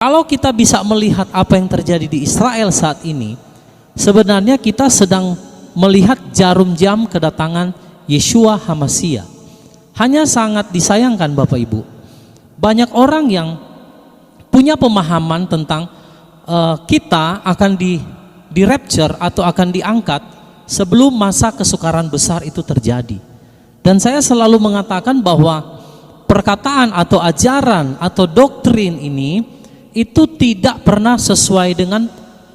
Kalau kita bisa melihat apa yang terjadi di Israel saat ini, sebenarnya kita sedang melihat jarum jam kedatangan Yeshua HaMashiach. Hanya sangat disayangkan Bapak Ibu, banyak orang yang punya pemahaman tentang kita akan di rapture atau akan diangkat sebelum masa kesukaran besar itu terjadi. Dan saya selalu mengatakan bahwa perkataan atau ajaran atau doktrin ini itu tidak pernah sesuai dengan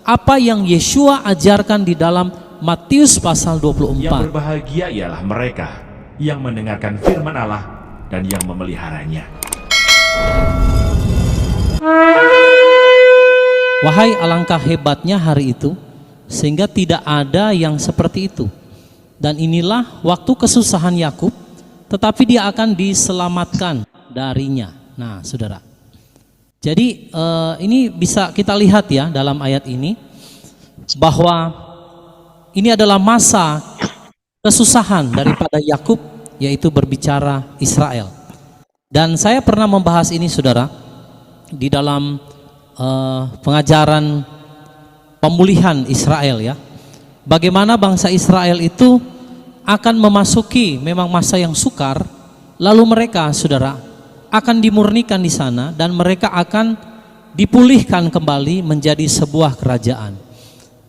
apa yang Yeshua ajarkan di dalam Matius pasal 24. Yang berbahagia ialah mereka yang mendengarkan firman Allah dan yang memeliharanya. Wahai alangkah hebatnya hari itu, sehingga tidak ada yang seperti itu. Dan inilah waktu kesusahan Yakub, tetapi dia akan diselamatkan darinya. Nah, saudara, jadi ini bisa kita lihat ya dalam ayat ini, bahwa ini adalah masa kesusahan daripada Yakub, yaitu berbicara Israel. Dan saya pernah membahas ini saudara di dalam pengajaran pemulihan Israel ya, bagaimana bangsa Israel itu akan memasuki memang masa yang sukar, lalu mereka saudara akan dimurnikan di sana dan mereka akan dipulihkan kembali menjadi sebuah kerajaan.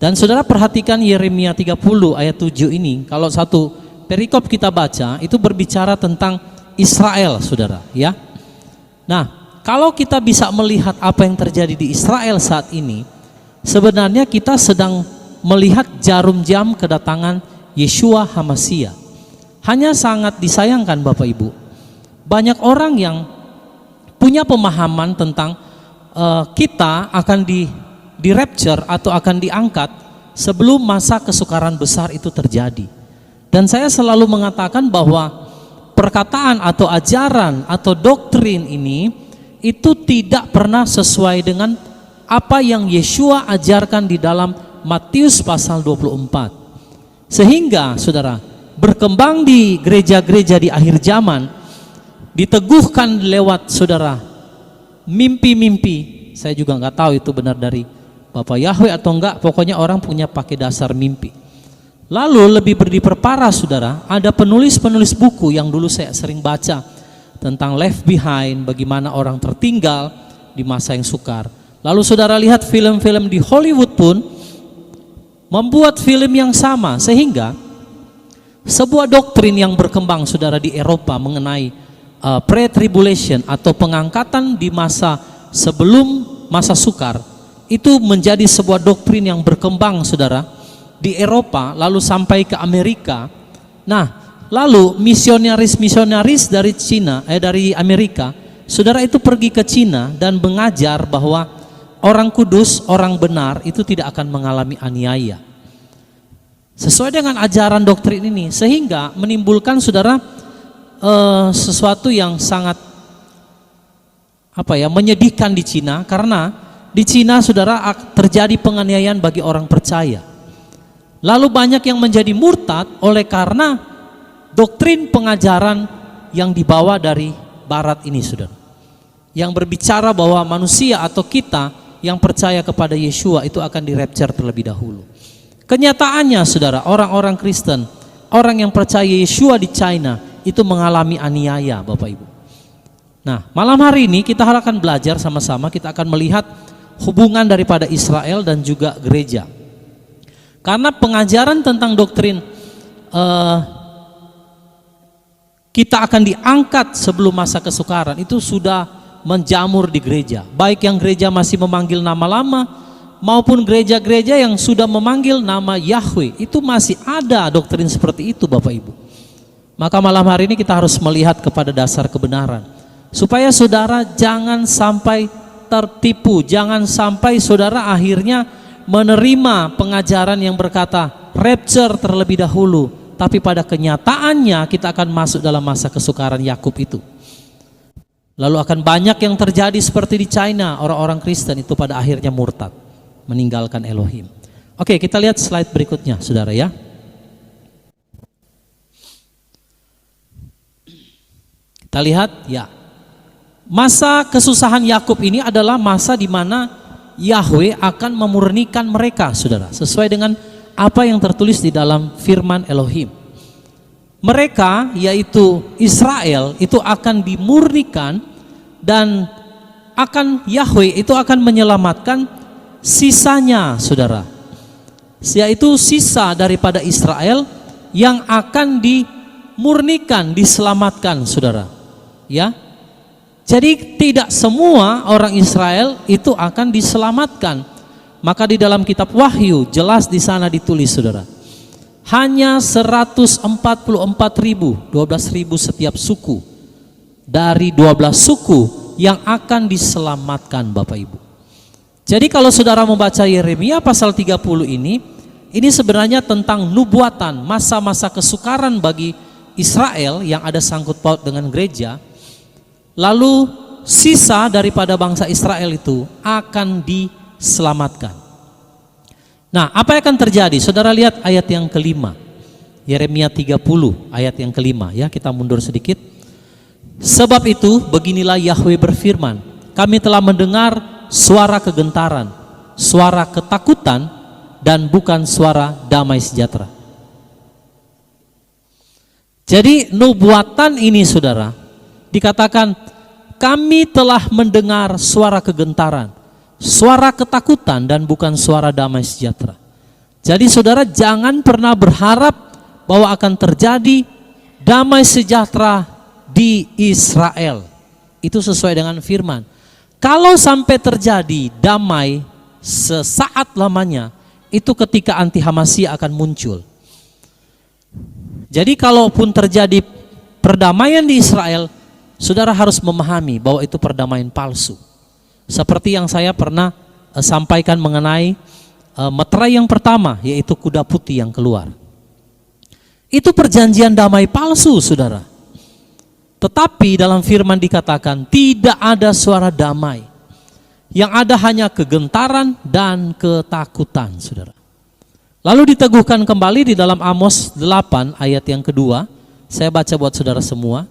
Dan saudara perhatikan Yeremia 30 ayat 7 ini, kalau satu perikop kita baca itu berbicara tentang Israel saudara ya. Nah, kalau kita bisa melihat apa yang terjadi di Israel saat ini, sebenarnya kita sedang melihat jarum jam kedatangan Yeshua HaMashiach. Hanya sangat disayangkan Bapak Ibu, banyak orang yang punya pemahaman tentang kita akan di rapture atau akan diangkat sebelum masa kesukaran besar itu terjadi. Dan saya selalu mengatakan bahwa perkataan atau ajaran atau doktrin ini itu tidak pernah sesuai dengan apa yang Yeshua ajarkan di dalam Matius pasal 24. Sehingga saudara, berkembang di gereja-gereja di akhir zaman, diteguhkan lewat saudara mimpi-mimpi. Saya juga nggak tahu itu benar dari Bapak Yahweh atau enggak, pokoknya orang punya pakai dasar mimpi. Lalu lebih diperparah saudara, ada penulis-penulis buku yang dulu saya sering baca tentang left behind, bagaimana orang tertinggal di masa yang sukar. Lalu saudara lihat film-film di Hollywood pun membuat film yang sama, sehingga sebuah doktrin yang berkembang saudara di Eropa mengenai pre-tribulation atau pengangkatan di masa sebelum masa sukar, itu menjadi sebuah doktrin yang berkembang saudara di Eropa lalu sampai ke Amerika. Nah, lalu misionaris dari dari Amerika saudara itu pergi ke Cina dan mengajar bahwa orang kudus, orang benar itu tidak akan mengalami aniaya sesuai dengan ajaran doktrin ini, sehingga menimbulkan saudara sesuatu yang sangat menyedihkan di Cina, karena di Cina saudara terjadi penganiayaan bagi orang percaya. Lalu banyak yang menjadi murtad oleh karena doktrin pengajaran yang dibawa dari barat ini saudara, yang berbicara bahwa manusia atau kita yang percaya kepada Yeshua itu akan di-rapture terlebih dahulu. Kenyataannya saudara, orang-orang Kristen, orang yang percaya Yeshua di China itu mengalami aniaya Bapak Ibu. Nah, malam hari ini kita akan belajar sama-sama, kita akan melihat hubungan daripada Israel dan juga gereja. Karena pengajaran tentang doktrin kita akan diangkat sebelum masa kesukaran itu sudah menjamur di gereja, baik yang gereja masih memanggil nama lama maupun gereja-gereja yang sudah memanggil nama Yahweh, itu masih ada doktrin seperti itu Bapak Ibu. Maka malam hari ini kita harus melihat kepada dasar kebenaran, supaya saudara jangan sampai tertipu, jangan sampai saudara akhirnya menerima pengajaran yang berkata rapture terlebih dahulu, tapi pada kenyataannya kita akan masuk dalam masa kesukaran Yakub itu. Lalu akan banyak yang terjadi seperti di China, orang-orang Kristen itu pada akhirnya murtad, meninggalkan Elohim. Oke, kita lihat slide berikutnya saudara ya. Kita lihat ya, Masa kesusahan Yakub ini adalah masa di mana Yahweh akan memurnikan mereka, saudara, sesuai dengan apa yang tertulis di dalam firman Elohim. Mereka, yaitu Israel, itu akan dimurnikan dan Yahweh itu akan menyelamatkan sisanya, saudara, yaitu sisa daripada Israel yang akan dimurnikan, diselamatkan, saudara. Ya, jadi tidak semua orang Israel itu akan diselamatkan. Maka di dalam kitab Wahyu jelas di sana ditulis, saudara, hanya 144.000, 12.000 setiap suku dari 12 suku yang akan diselamatkan, Bapak Ibu. Jadi kalau saudara membaca Yeremia pasal 30 ini sebenarnya tentang nubuatan masa-masa kesukaran bagi Israel yang ada sangkut paut dengan gereja. Lalu sisa daripada bangsa Israel itu akan diselamatkan. Nah, apa yang akan terjadi? Saudara lihat ayat yang kelima, Yeremia 30 ayat yang kelima, ya, kita mundur sedikit. Sebab itu beginilah Yahweh berfirman, kami telah mendengar suara kegentaran, suara ketakutan, dan bukan suara damai sejahtera. Jadi nubuatan ini, saudara, dikatakan kami telah mendengar suara kegentaran, suara ketakutan, dan bukan suara damai sejahtera. Jadi saudara jangan pernah berharap bahwa akan terjadi damai sejahtera di Israel. Itu sesuai dengan firman. Kalau sampai terjadi damai sesaat lamanya, itu ketika anti Hamasiyah akan muncul. Jadi kalaupun terjadi perdamaian di Israel, saudara harus memahami bahwa itu perdamaian palsu. Seperti yang saya pernah sampaikan mengenai meterai yang pertama, yaitu kuda putih yang keluar. Itu perjanjian damai palsu, saudara. Tetapi dalam firman dikatakan tidak ada suara damai. Yang ada hanya kegentaran dan ketakutan, saudara. Lalu diteguhkan kembali di dalam Amos 8 ayat yang kedua. Saya baca buat saudara semua.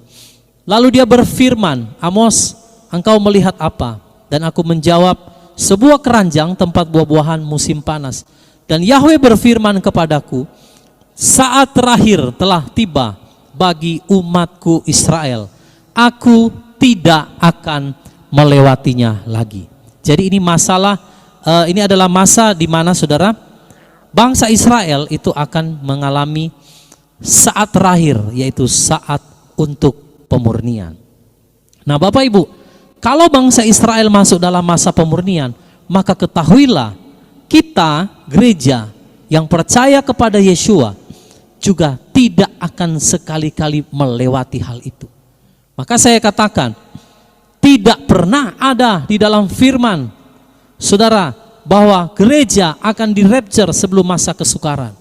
Lalu dia berfirman, Amos, engkau melihat apa? Dan aku menjawab, sebuah keranjang tempat buah-buahan musim panas. Dan Yahweh berfirman kepadaku, saat terakhir telah tiba bagi umatku Israel. Aku tidak akan melewatinya lagi. Jadi ini ini adalah masa di mana, saudara, bangsa Israel itu akan mengalami saat terakhir, yaitu saat untuk pemurnian. Nah, Bapak Ibu, kalau bangsa Israel masuk dalam masa pemurnian, maka ketahuilah kita gereja yang percaya kepada Yeshua juga tidak akan sekali-kali melewati hal itu. Maka saya katakan, tidak pernah ada di dalam firman, saudara, bahwa gereja akan dirapture sebelum masa kesukaran.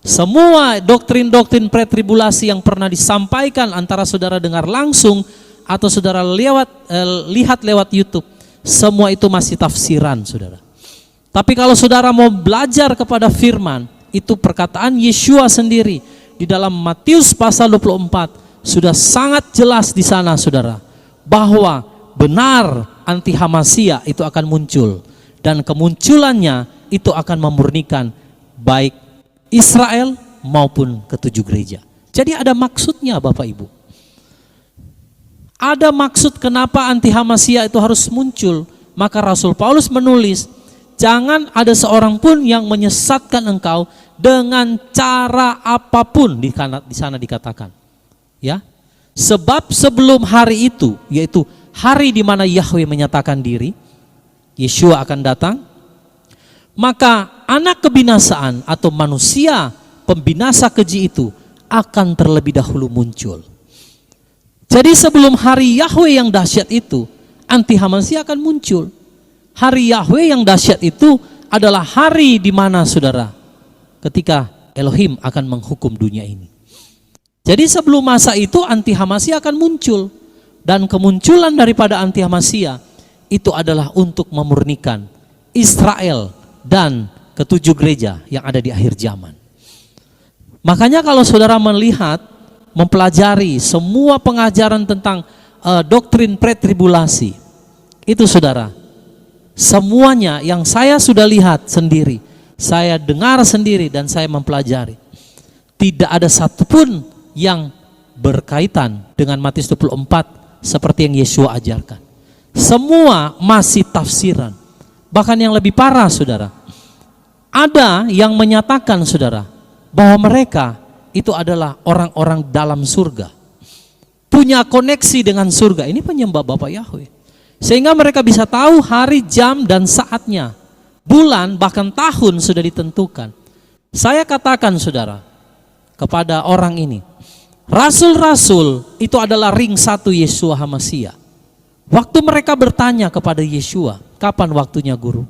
Semua doktrin-doktrin pretribulasi yang pernah disampaikan, antara saudara dengar langsung atau saudara lihat lewat YouTube, semua itu masih tafsiran, saudara. Tapi kalau saudara mau belajar kepada firman, itu perkataan Yeshua sendiri di dalam Matius pasal 24 sudah sangat jelas di sana, saudara, bahwa benar anti Hamasiyah itu akan muncul, dan kemunculannya itu akan memurnikan baik Israel maupun ketujuh gereja. Jadi ada maksudnya, Bapak Ibu. Ada maksud kenapa anti Hamasiyah itu harus muncul. Maka Rasul Paulus menulis, jangan ada seorang pun yang menyesatkan engkau dengan cara apapun, di sana dikatakan. Ya. Sebab sebelum hari itu, yaitu hari di mana Yahweh menyatakan diri, Yeshua akan datang, maka anak kebinasaan atau manusia pembinasa keji itu akan terlebih dahulu muncul. Jadi sebelum hari Yahweh yang dahsyat itu, anti Hamasiyah akan muncul. Hari Yahweh yang dahsyat itu adalah hari di mana, saudara, ketika Elohim akan menghukum dunia ini. Jadi sebelum masa itu anti Hamasiyah akan muncul, dan kemunculan daripada anti Hamasiyah itu adalah untuk memurnikan Israel dan ketujuh gereja yang ada di akhir zaman. Makanya kalau saudara melihat, mempelajari semua pengajaran tentang doktrin pretribulasi. Itu saudara, semuanya yang saya sudah lihat sendiri, saya dengar sendiri dan saya mempelajari, tidak ada satupun yang berkaitan dengan Matius 24 seperti yang Yeshua ajarkan. Semua masih tafsiran. Bahkan yang lebih parah saudara, ada yang menyatakan saudara bahwa mereka itu adalah orang-orang dalam surga, punya koneksi dengan surga. Ini penyembah Bapa Yahweh, sehingga mereka bisa tahu hari, jam, dan saatnya, bulan, bahkan tahun sudah ditentukan. Saya katakan saudara kepada orang ini, rasul-rasul itu adalah ring satu Yeshua HaMashiach. Waktu mereka bertanya kepada Yeshua, kapan waktunya guru?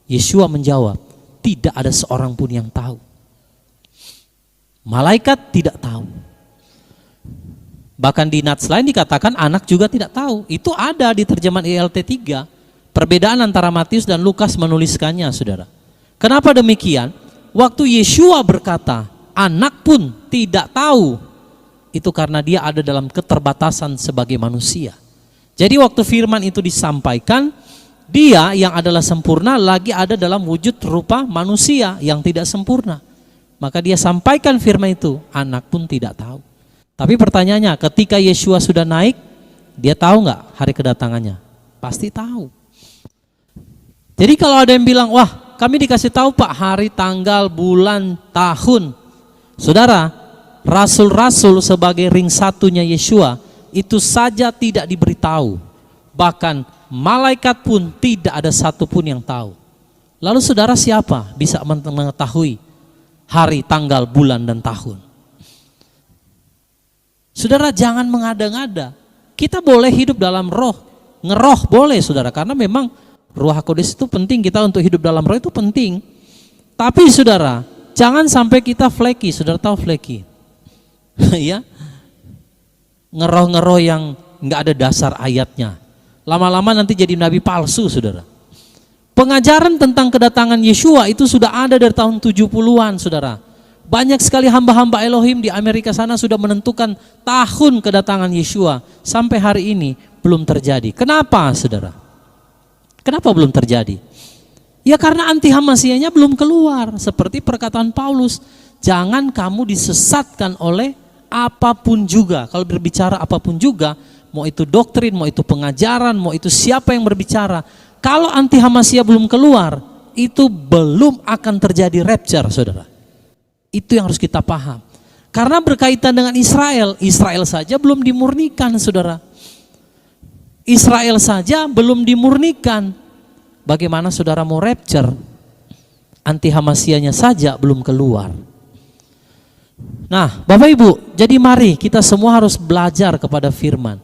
Yeshua menjawab, tidak ada seorang pun yang tahu. Malaikat tidak tahu. Bahkan di nats lain dikatakan anak juga tidak tahu. Itu ada di terjemahan ELT 3. Perbedaan antara Matius dan Lukas menuliskannya saudara. Kenapa demikian? Waktu Yeshua berkata, anak pun tidak tahu, itu karena dia ada dalam keterbatasan sebagai manusia. Jadi waktu firman itu disampaikan, dia yang adalah sempurna lagi ada dalam wujud rupa manusia yang tidak sempurna. Maka dia sampaikan firman itu, anak pun tidak tahu. Tapi pertanyaannya, ketika Yeshua sudah naik, dia tahu nggak hari kedatangannya? Pasti tahu. Jadi kalau ada yang bilang, wah kami dikasih tahu Pak hari, tanggal, bulan, tahun. Saudara, rasul-rasul sebagai ring satunya Yeshua itu saja tidak diberitahu. Bahkan malaikat pun tidak ada satupun yang tahu. Lalu saudara siapa bisa mengetahui hari, tanggal, bulan, dan tahun? Saudara jangan mengada-ngada. Kita boleh hidup dalam roh, ngeroh boleh saudara, karena memang Ruach HaKodes itu penting, kita untuk hidup dalam roh itu penting. Tapi saudara, jangan sampai kita flaky. Saudara tahu flaky? Ya, ngeroh-ngeroh yang nggak ada dasar ayatnya. Lama-lama nanti jadi nabi palsu saudara. Pengajaran tentang kedatangan Yeshua itu sudah ada dari tahun 70-an saudara. Banyak sekali hamba-hamba Elohim di Amerika sana sudah menentukan tahun kedatangan Yeshua. Sampai hari ini belum terjadi. Kenapa saudara? Kenapa belum terjadi? Ya karena anti Hamasiahnya belum keluar. Seperti perkataan Paulus, jangan kamu disesatkan oleh apapun juga. Kalau berbicara apapun juga, mau itu doktrin, mau itu pengajaran, mau itu siapa yang berbicara, kalau anti Hamasiah belum keluar, itu belum akan terjadi rapture saudara. Itu yang harus kita paham. Karena berkaitan dengan Israel, Israel saja belum dimurnikan saudara. Israel saja belum dimurnikan. Bagaimana saudara mau rapture? Anti Hamasiahnya saja belum keluar. Nah Bapak Ibu, jadi mari kita semua harus belajar kepada firman.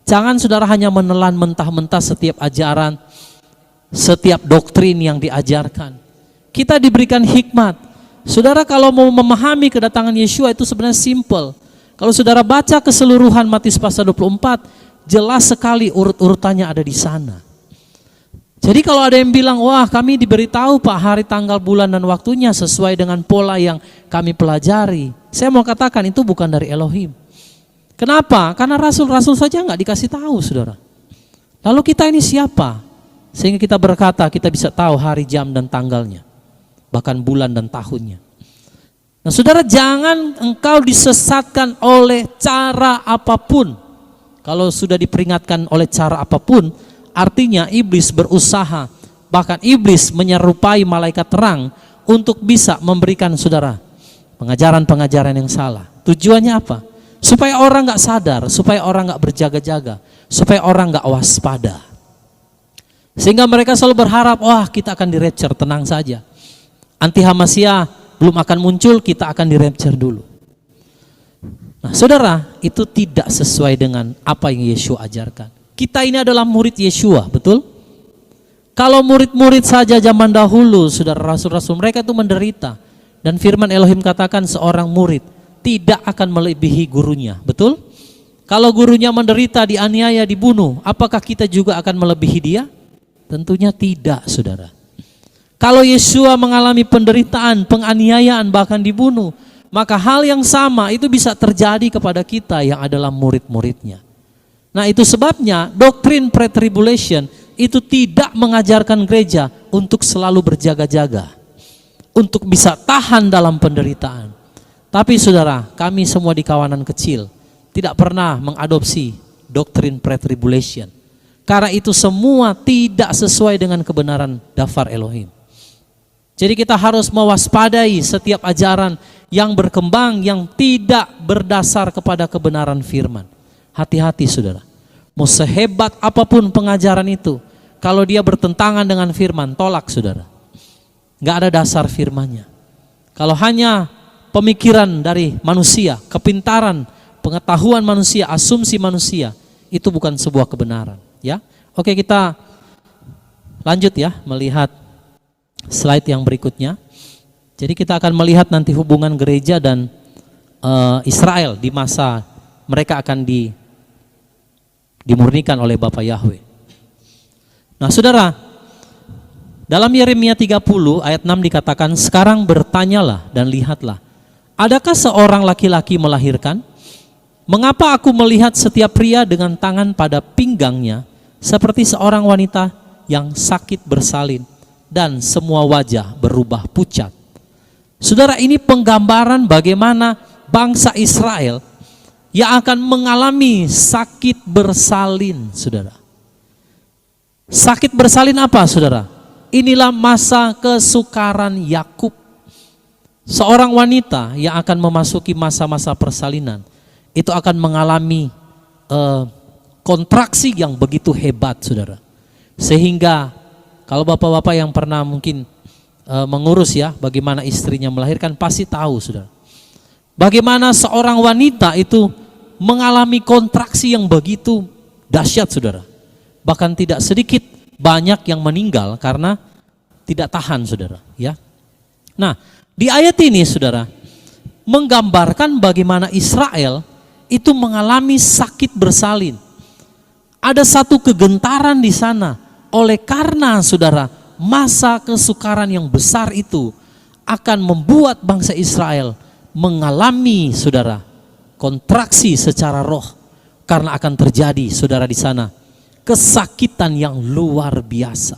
Jangan saudara hanya menelan mentah-mentah setiap ajaran, setiap doktrin yang diajarkan. Kita diberikan hikmat. Saudara kalau mau memahami kedatangan Yeshua itu sebenarnya simple. Kalau saudara baca keseluruhan Matius pasal 24, jelas sekali urut-urutannya ada di sana. Jadi kalau ada yang bilang, wah kami diberitahu Pak hari, tanggal, bulan, dan waktunya sesuai dengan pola yang kami pelajari. Saya mau katakan itu bukan dari Elohim. Kenapa? Karena rasul-rasul saja nggak dikasih tahu saudara. Lalu kita ini siapa? Sehingga kita berkata kita bisa tahu hari, jam, dan tanggalnya. Bahkan bulan dan tahunnya. Nah saudara, jangan engkau disesatkan oleh cara apapun. Kalau sudah diperingatkan oleh cara apapun, artinya iblis berusaha, bahkan iblis menyerupai malaikat terang untuk bisa memberikan saudara pengajaran-pengajaran yang salah. Tujuannya apa? Supaya orang gak sadar, supaya orang gak berjaga-jaga, supaya orang gak waspada. Sehingga mereka selalu berharap, wah kita akan di-rapture, tenang saja. Anti Hamasiah belum akan muncul, kita akan di-rapture dulu. Nah saudara, itu tidak sesuai dengan apa yang Yeshua ajarkan. Kita ini adalah murid Yeshua, betul? Kalau murid-murid saja zaman dahulu, saudara, rasul-rasul mereka itu menderita. Dan firman Elohim katakan seorang murid tidak akan melebihi gurunya, betul? Kalau gurunya menderita, dianiaya, dibunuh, apakah kita juga akan melebihi dia? Tentunya tidak, saudara. Kalau Yeshua mengalami penderitaan, penganiayaan, bahkan dibunuh, maka hal yang sama itu bisa terjadi kepada kita yang adalah murid-muridnya. Nah, itu sebabnya doktrin pre-tribulation itu tidak mengajarkan gereja untuk selalu berjaga-jaga, untuk bisa tahan dalam penderitaan. Tapi saudara, kami semua di kawanan kecil tidak pernah mengadopsi doktrin pre-tribulation. Karena itu semua tidak sesuai dengan kebenaran daftar Elohim. Jadi kita harus mewaspadai setiap ajaran yang berkembang yang tidak berdasar kepada kebenaran firman. Hati-hati saudara. Mau sehebat apapun pengajaran itu, kalau dia bertentangan dengan firman, tolak saudara. Gak ada dasar firmannya. Kalau hanya pemikiran dari manusia, kepintaran, pengetahuan manusia, asumsi manusia, itu bukan sebuah kebenaran. Ya, oke, kita lanjut ya melihat slide yang berikutnya. Jadi kita akan melihat nanti hubungan gereja dan Israel di masa mereka akan dimurnikan oleh Bapa Yahweh. Nah saudara, dalam Yeremia 30 ayat 6 dikatakan, sekarang bertanyalah dan lihatlah, adakah seorang laki-laki melahirkan? Mengapa aku melihat setiap pria dengan tangan pada pinggangnya seperti seorang wanita yang sakit bersalin dan semua wajah berubah pucat? Saudara, ini penggambaran bagaimana bangsa Israel yang akan mengalami sakit bersalin, saudara. Sakit bersalin apa, saudara? Inilah masa kesukaran Yakub. Seorang wanita yang akan memasuki masa-masa persalinan itu akan mengalami kontraksi yang begitu hebat, saudara. Sehingga kalau bapak-bapak yang pernah mungkin mengurus ya, bagaimana istrinya melahirkan, pasti tahu, saudara. Bagaimana seorang wanita itu mengalami kontraksi yang begitu dahsyat, saudara. Bahkan tidak sedikit banyak yang meninggal karena tidak tahan, saudara. Ya. Nah, di ayat ini, saudara, menggambarkan bagaimana Israel itu mengalami sakit bersalin. Ada satu kegentaran di sana oleh karena, saudara, masa kesukaran yang besar itu akan membuat bangsa Israel mengalami, saudara, kontraksi secara roh karena akan terjadi, saudara, di sana kesakitan yang luar biasa.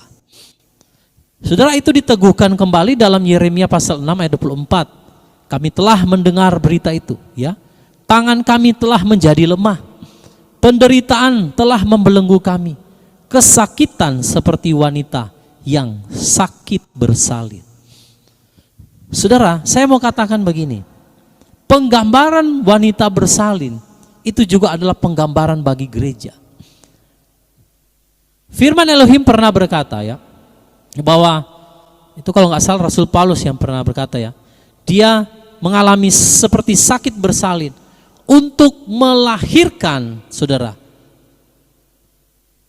Saudara, itu diteguhkan kembali dalam Yeremia pasal 6 ayat 24. Kami telah mendengar berita itu, ya. Tangan kami telah menjadi lemah, penderitaan telah membelenggu kami, kesakitan seperti wanita yang sakit bersalin. Saudara, saya mau katakan begini, penggambaran wanita bersalin itu juga adalah penggambaran bagi gereja. Firman Elohim pernah berkata ya, bahwa itu kalau nggak salah Rasul Paulus yang pernah berkata ya, dia mengalami seperti sakit bersalin untuk melahirkan, saudara,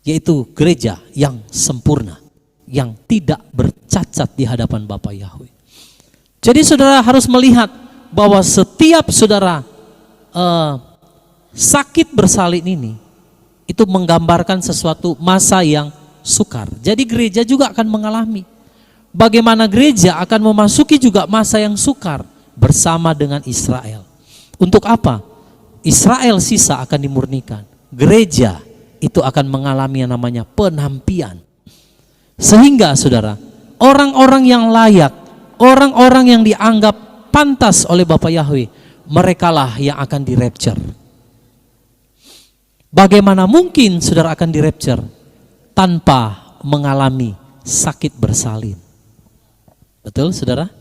yaitu gereja yang sempurna, yang tidak bercacat di hadapan Bapa Yahweh. Jadi saudara harus melihat bahwa setiap saudara sakit bersalin ini itu menggambarkan sesuatu masa yang sukar. Jadi gereja juga akan mengalami bagaimana gereja akan memasuki juga masa yang sukar bersama dengan Israel. Untuk apa? Israel sisa akan dimurnikan. Gereja itu akan mengalami yang namanya penampian. Sehingga saudara, orang-orang yang layak, orang-orang yang dianggap pantas oleh Bapa Yahweh, merekalah yang akan di-rapture. Bagaimana mungkin saudara akan di-rapture tanpa mengalami sakit bersalin? Betul, saudara?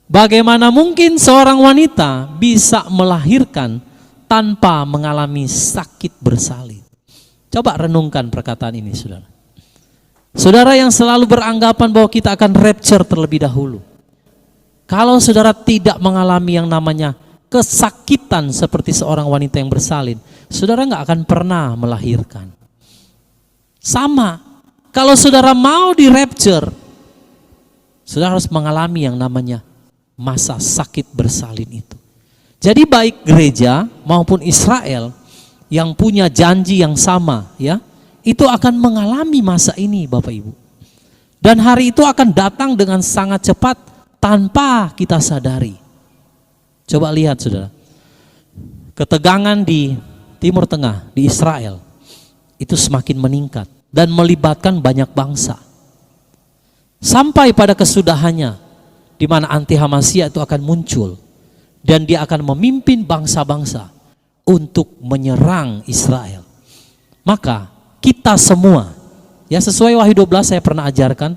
Bagaimana mungkin seorang wanita bisa melahirkan tanpa mengalami sakit bersalin? Coba renungkan perkataan ini, saudara. Saudara yang selalu beranggapan bahwa kita akan rapture terlebih dahulu, kalau saudara tidak mengalami yang namanya kesakitan seperti seorang wanita yang bersalin, saudara nggak akan pernah melahirkan. Sama, kalau saudara mau di rapture, saudara harus mengalami yang namanya masa sakit bersalin itu. Jadi baik gereja maupun Israel yang punya janji yang sama, ya, itu akan mengalami masa ini, Bapak Ibu. Dan hari itu akan datang dengan sangat cepat tanpa kita sadari. Coba lihat, saudara, ketegangan di Timur Tengah, di Israel, itu semakin meningkat dan melibatkan banyak bangsa. Sampai pada kesudahannya di mana anti-Hamasiyah itu akan muncul dan dia akan memimpin bangsa-bangsa untuk menyerang Israel. Maka kita semua, ya sesuai Wahyu 12 saya pernah ajarkan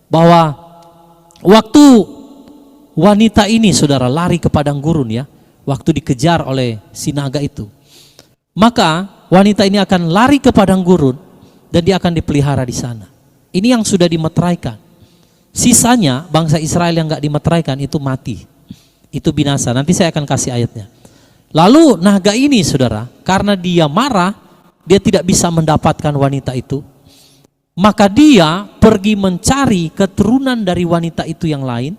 bahwa waktu wanita ini saudara lari ke padang gurun ya, waktu dikejar oleh si naga itu, maka wanita ini akan lari ke padang gurun dan dia akan dipelihara di sana. Ini yang sudah dimeteraikan. Sisanya bangsa Israel yang enggak dimeteraikan itu mati. Itu binasa. Nanti saya akan kasih ayatnya. Lalu naga ini saudara, karena dia marah, dia tidak bisa mendapatkan wanita itu. Maka dia pergi mencari keturunan dari wanita itu yang lain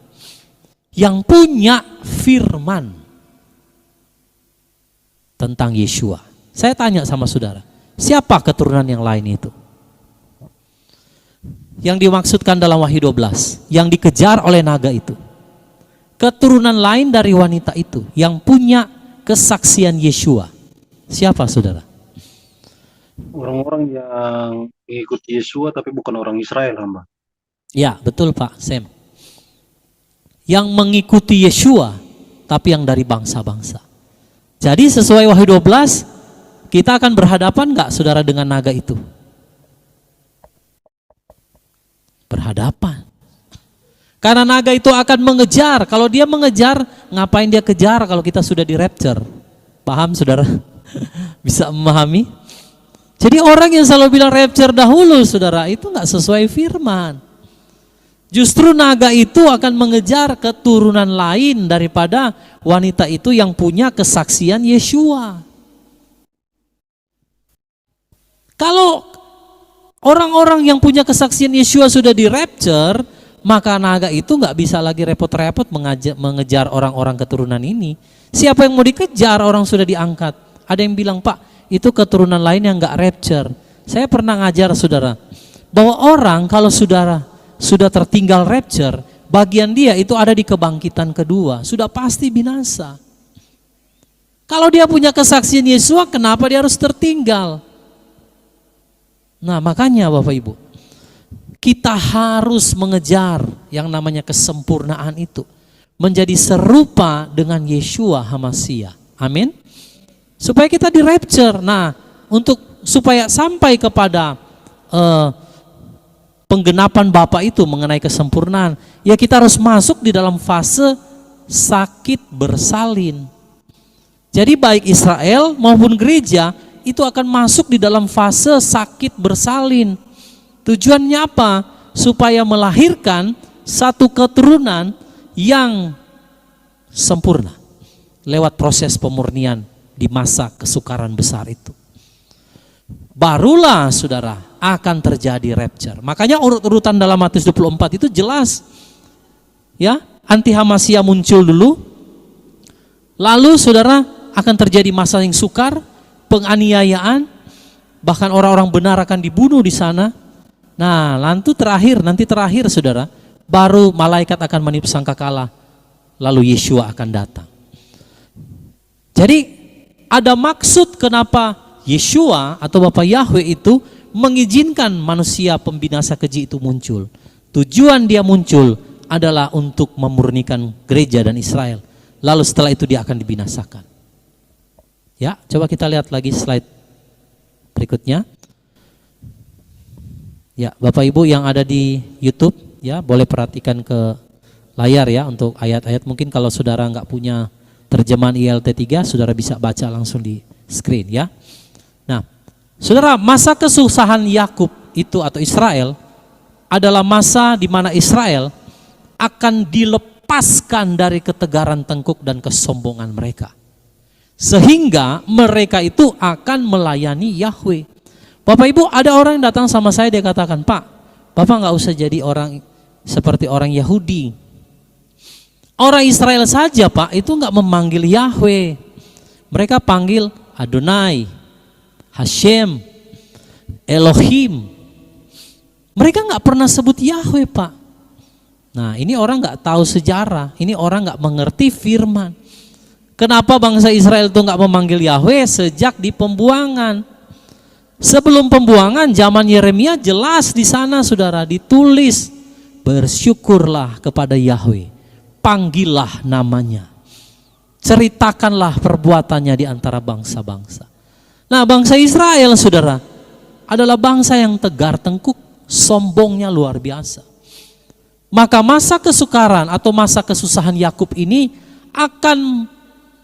yang punya firman tentang Yeshua. Saya tanya sama saudara, siapa keturunan yang lain itu? Yang dimaksudkan dalam Wahyu 12, yang dikejar oleh naga itu. Keturunan lain dari wanita itu yang punya kesaksian Yeshua. Siapa saudara? Orang-orang yang mengikuti Yeshua tapi bukan orang Israel, hamba. Ya, betul Pak Sam. Yang mengikuti Yeshua tapi yang dari bangsa-bangsa. Jadi sesuai Wahyu 12, kita akan berhadapan enggak saudara dengan naga itu? Berhadapan. Karena naga itu akan mengejar. Kalau dia mengejar, ngapain dia kejar kalau kita sudah di rapture? Paham saudara? Bisa memahami? Jadi orang yang selalu bilang rapture dahulu saudara, itu enggak sesuai firman. Justru naga itu akan mengejar keturunan lain daripada wanita itu yang punya kesaksian Yeshua. Kalau orang-orang yang punya kesaksian Yeshua sudah di rapture, maka naga itu nggak bisa lagi repot-repot mengejar orang-orang keturunan ini. Siapa yang mau dikejar? Orang sudah diangkat. Ada yang bilang, Pak, itu keturunan lain yang nggak rapture. Saya pernah ngajar saudara, bahwa orang kalau sudah tertinggal rapture, bagian dia itu ada di kebangkitan kedua, sudah pasti binasa. Kalau dia punya kesaksian Yeshua, kenapa dia harus tertinggal? Nah makanya Bapak Ibu, kita harus mengejar yang namanya kesempurnaan itu, menjadi serupa dengan Yeshua Hamasiyah. Amin. Supaya kita di rapture. Nah, supaya sampai kepada penggenapan Bapa itu mengenai kesempurnaan, ya kita harus masuk di dalam fase sakit bersalin. Jadi baik Israel maupun gereja itu akan masuk di dalam fase sakit bersalin. Tujuannya apa? Supaya melahirkan satu keturunan yang sempurna lewat proses pemurnian di masa kesukaran besar itu. Barulah saudara akan terjadi rapture. Makanya urut-urutan dalam Matius 24 itu jelas. Ya, anti-Hamasiyah muncul dulu. Lalu saudara akan terjadi masa yang sukar, penganiayaan, bahkan orang-orang benar akan dibunuh di sana. Nah, nanti terakhir saudara, baru malaikat akan meniup sangkakala, lalu Yeshua akan datang. Jadi ada maksud kenapa Yeshua atau Bapa Yahweh itu mengizinkan manusia pembinasa keji itu muncul. Tujuan dia muncul adalah untuk memurnikan gereja dan Israel. Lalu setelah itu dia akan dibinasakan. Ya, coba kita lihat lagi slide berikutnya. Ya, Bapak Ibu yang ada di YouTube, ya boleh perhatikan ke layar ya untuk ayat-ayat. Mungkin kalau saudara nggak punya terjemahan ILT3, saudara bisa baca langsung di screen ya. Nah, saudara, masa kesusahan Yakub itu atau Israel adalah masa di mana Israel akan dilepaskan dari ketegaran tengkuk dan kesombongan mereka. Sehingga mereka itu akan melayani Yahweh. Bapak Ibu, ada orang yang datang sama saya, dia katakan, Pak, Bapak nggak usah jadi orang seperti orang Yahudi. Orang Israel saja Pak, itu nggak memanggil Yahweh. Mereka panggil Adonai, Hashem, Elohim. Mereka nggak pernah sebut Yahweh Pak. Nah ini orang nggak tahu sejarah, ini orang nggak mengerti firman. Kenapa bangsa Israel itu nggak memanggil Yahweh sejak di pembuangan? Sebelum pembuangan zaman Yeremia jelas di sana saudara ditulis, bersyukurlah kepada Yahweh, panggillah namanya, ceritakanlah perbuatannya di antara bangsa-bangsa. Nah, bangsa Israel saudara adalah bangsa yang tegar tengkuk, sombongnya luar biasa. Maka masa kesukaran atau masa kesusahan Yakub ini akan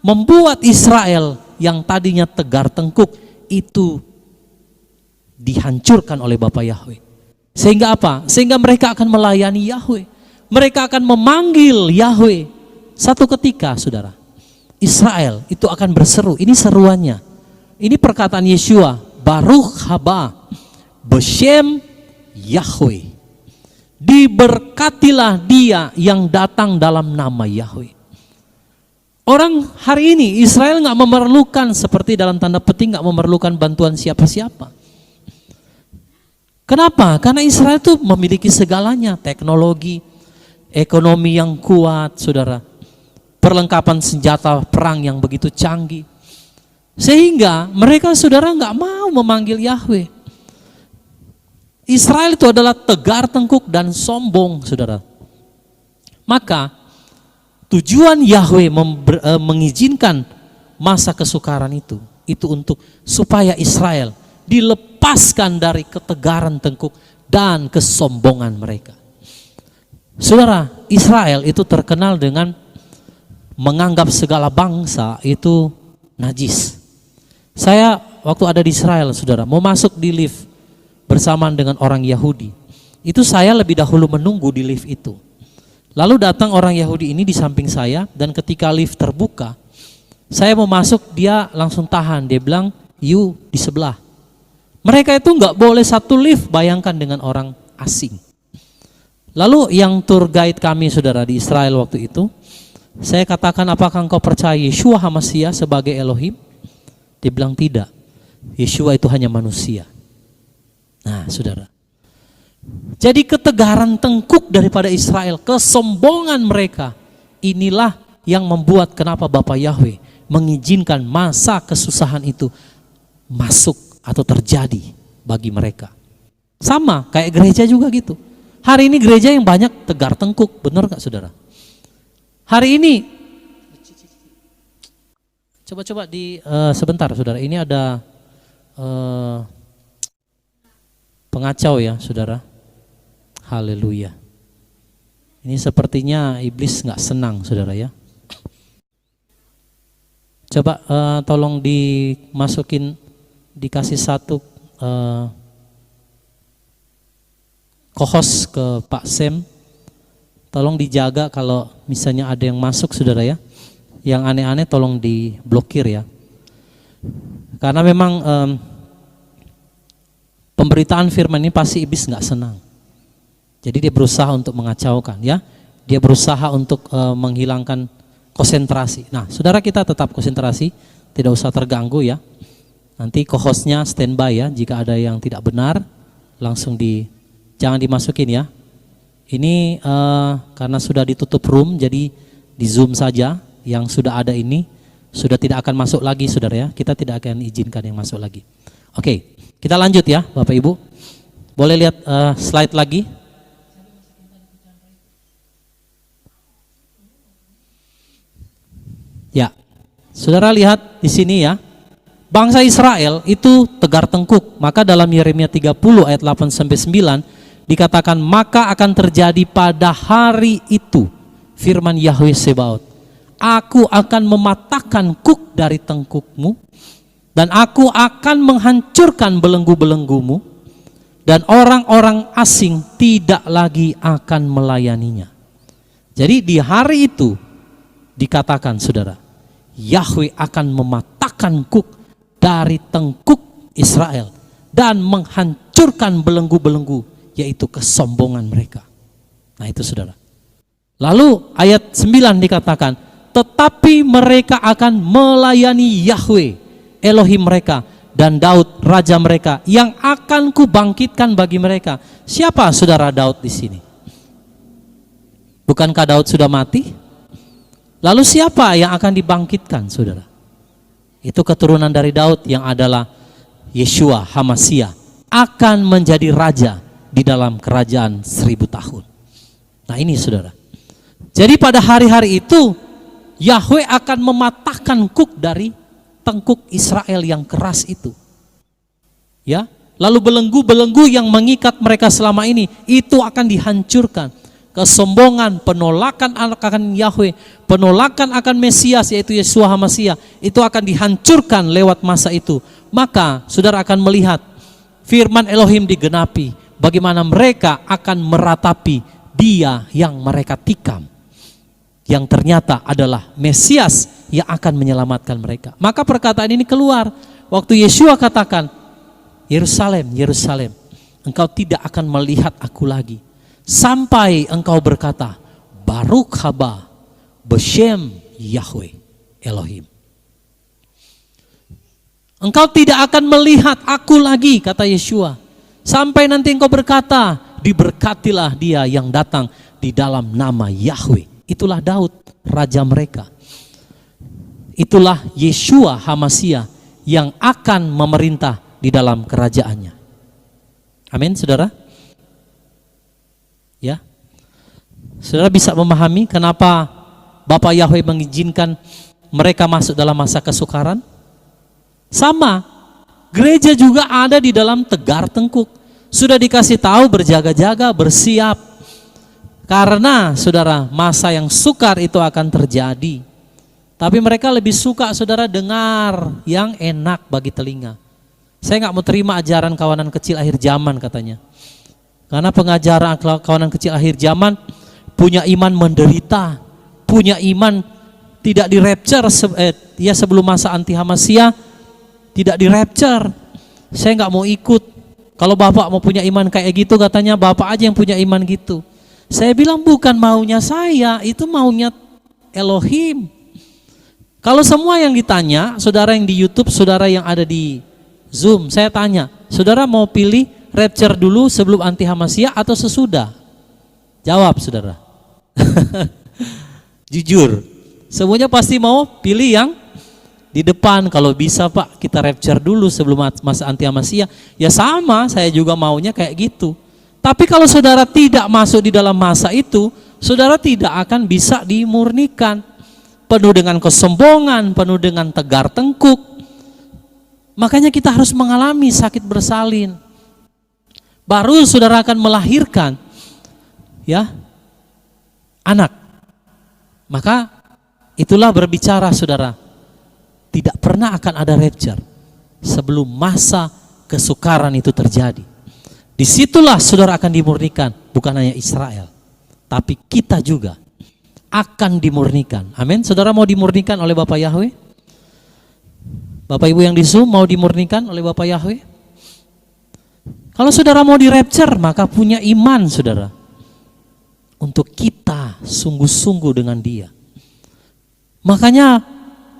membuat Israel yang tadinya tegar tengkuk itu dihancurkan oleh Bapa Yahweh. Sehingga apa? Sehingga mereka akan melayani Yahweh. Mereka akan memanggil Yahweh. Satu ketika saudara, Israel itu akan berseru. Ini seruannya. Ini perkataan Yeshua, Baruch haba Beshem Yahweh. Diberkatilah dia yang datang dalam nama Yahweh. Orang hari ini Israel nggak memerlukan, seperti dalam tanda petik, nggak memerlukan bantuan siapa-siapa. Kenapa? Karena Israel itu memiliki segalanya, teknologi, ekonomi yang kuat, saudara, perlengkapan senjata perang yang begitu canggih, sehingga mereka saudara nggak mau memanggil Yahweh. Israel itu adalah tegar tengkuk dan sombong, saudara. Maka tujuan Yahweh mengizinkan masa kesukaran itu untuk supaya Israel dilepaskan dari ketegaran tengkuk dan kesombongan mereka. Saudara, Israel itu terkenal dengan menganggap segala bangsa itu najis. Saya waktu ada di Israel, saudara, mau masuk di lift bersamaan dengan orang Yahudi. Itu saya lebih dahulu menunggu di lift itu. Lalu datang orang Yahudi ini di samping saya, dan ketika lift terbuka, saya mau masuk, dia langsung tahan. Dia bilang, "You di sebelah." Mereka itu nggak boleh satu lift, bayangkan dengan orang asing. Lalu yang tour guide kami saudara di Israel waktu itu, saya katakan, apakah engkau percaya Yeshua HaMashiach sebagai Elohim? Dia bilang tidak, Yeshua itu hanya manusia. Nah saudara, jadi ketegaran tengkuk daripada Israel, kesombongan mereka, inilah yang membuat kenapa Bapa Yahweh mengizinkan masa kesusahan itu masuk atau terjadi bagi mereka. Sama kayak gereja juga gitu. Hari ini gereja yang banyak tegar tengkuk, benar gak saudara? Hari ini, coba-coba di sebentar saudara, ini ada pengacau ya saudara. Haleluya. Ini sepertinya iblis gak senang saudara ya. Coba tolong dimasukin, dikasih satu kohos ke Pak Sem, tolong dijaga kalau misalnya ada yang masuk saudara ya, yang aneh-aneh tolong diblokir ya, karena memang pemberitaan firman ini pasti iblis nggak senang, jadi dia berusaha untuk mengacaukan ya, dia berusaha untuk menghilangkan konsentrasi. Nah saudara, kita tetap konsentrasi, tidak usah terganggu ya. Nanti co-hostnya standby ya, jika ada yang tidak benar langsung jangan dimasukin ya. Ini karena sudah ditutup room, jadi di Zoom saja yang sudah ada ini, sudah tidak akan masuk lagi saudara ya, kita tidak akan izinkan yang masuk lagi. Oke, kita lanjut ya Bapak Ibu, boleh lihat slide lagi. Ya, saudara lihat di sini ya. Bangsa Israel itu tegar tengkuk, maka dalam Yeremia 30 ayat 8-9 dikatakan, maka akan terjadi pada hari itu, firman Yahweh Sebaot, aku akan mematahkan kuk dari tengkukmu, dan aku akan menghancurkan belenggu-belenggumu, dan orang-orang asing tidak lagi akan melayaninya. Jadi di hari itu dikatakan saudara, Yahweh akan mematahkan kuk dari tengkuk Israel dan menghancurkan belenggu-belenggu, yaitu kesombongan mereka. Nah itu saudara. Lalu ayat 9 dikatakan, tetapi mereka akan melayani Yahweh Elohim mereka dan Daud raja mereka yang akan kubangkitkan bagi mereka. Siapa saudara Daud di sini? Bukankah Daud sudah mati? Lalu siapa yang akan dibangkitkan saudara? Itu keturunan dari Daud yang adalah Yeshua HaMasiah akan menjadi raja di dalam kerajaan 1000 tahun. Nah ini saudara. Jadi pada hari-hari itu Yahweh akan mematahkan kuk dari tengkuk Israel yang keras itu. Ya, lalu belenggu-belenggu yang mengikat mereka selama ini itu akan dihancurkan. Kesombongan, penolakan akan Yahweh, penolakan akan Mesias yaitu Yeshua HaMasiah itu akan dihancurkan lewat masa itu. Maka saudara akan melihat firman Elohim digenapi, bagaimana mereka akan meratapi Dia yang mereka tikam, yang ternyata adalah Mesias yang akan menyelamatkan mereka. Maka perkataan ini keluar waktu Yeshua katakan, Yerusalem, Yerusalem, engkau tidak akan melihat aku lagi sampai engkau berkata, Baruch haba Beshem Yahweh Elohim. Engkau tidak akan melihat aku lagi, kata Yeshua, sampai nanti engkau berkata, diberkatilah dia yang datang di dalam nama Yahweh. Itulah Daud, raja mereka. Itulah Yeshua HaMasiah yang akan memerintah di dalam kerajaannya. Amin, saudara. Ya, saudara bisa memahami kenapa Bapa Yahweh mengizinkan mereka masuk dalam masa kesukaran? Sama, gereja juga ada di dalam tegar tengkuk. Sudah dikasih tahu berjaga-jaga, bersiap. Karena saudara, masa yang sukar itu akan terjadi. Tapi mereka lebih suka saudara dengar yang enak bagi telinga. Saya nggak mau terima ajaran kawanan kecil akhir zaman katanya. Karena pengajaran kawanan kecil akhir zaman punya iman menderita, punya iman tidak di rapture, ya sebelum masa anti HaMasiah tidak di rapture. Saya nggak mau ikut. Kalau Bapak mau punya iman kayak gitu, katanya Bapak aja yang punya iman gitu. Saya bilang bukan maunya saya, itu maunya Elohim. Kalau semua yang ditanya, saudara yang di YouTube, saudara yang ada di Zoom, saya tanya, saudara mau pilih rapture dulu sebelum anti HaMasiah atau sesudah? Jawab saudara. Jujur, semuanya pasti mau pilih yang di depan. Kalau bisa Pak, kita rapture dulu sebelum masa anti HaMasiah. Ya sama, saya juga maunya kayak gitu. Tapi kalau saudara tidak masuk di dalam masa itu, saudara tidak akan bisa dimurnikan. Penuh dengan kesombongan, penuh dengan tegar tengkuk. Makanya kita harus mengalami sakit bersalin. Baru saudara akan melahirkan ya anak. Maka itulah berbicara saudara, tidak pernah akan ada rapture sebelum masa kesukaran itu terjadi. Disitulah saudara akan dimurnikan, bukan hanya Israel, tapi kita juga akan dimurnikan. Amin. Saudara mau dimurnikan oleh Bapak Yahweh? Bapak Ibu yang di Zoom mau dimurnikan oleh Bapak Yahweh? Kalau saudara mau di rapture, maka punya iman saudara untuk kita sungguh-sungguh dengan Dia. Makanya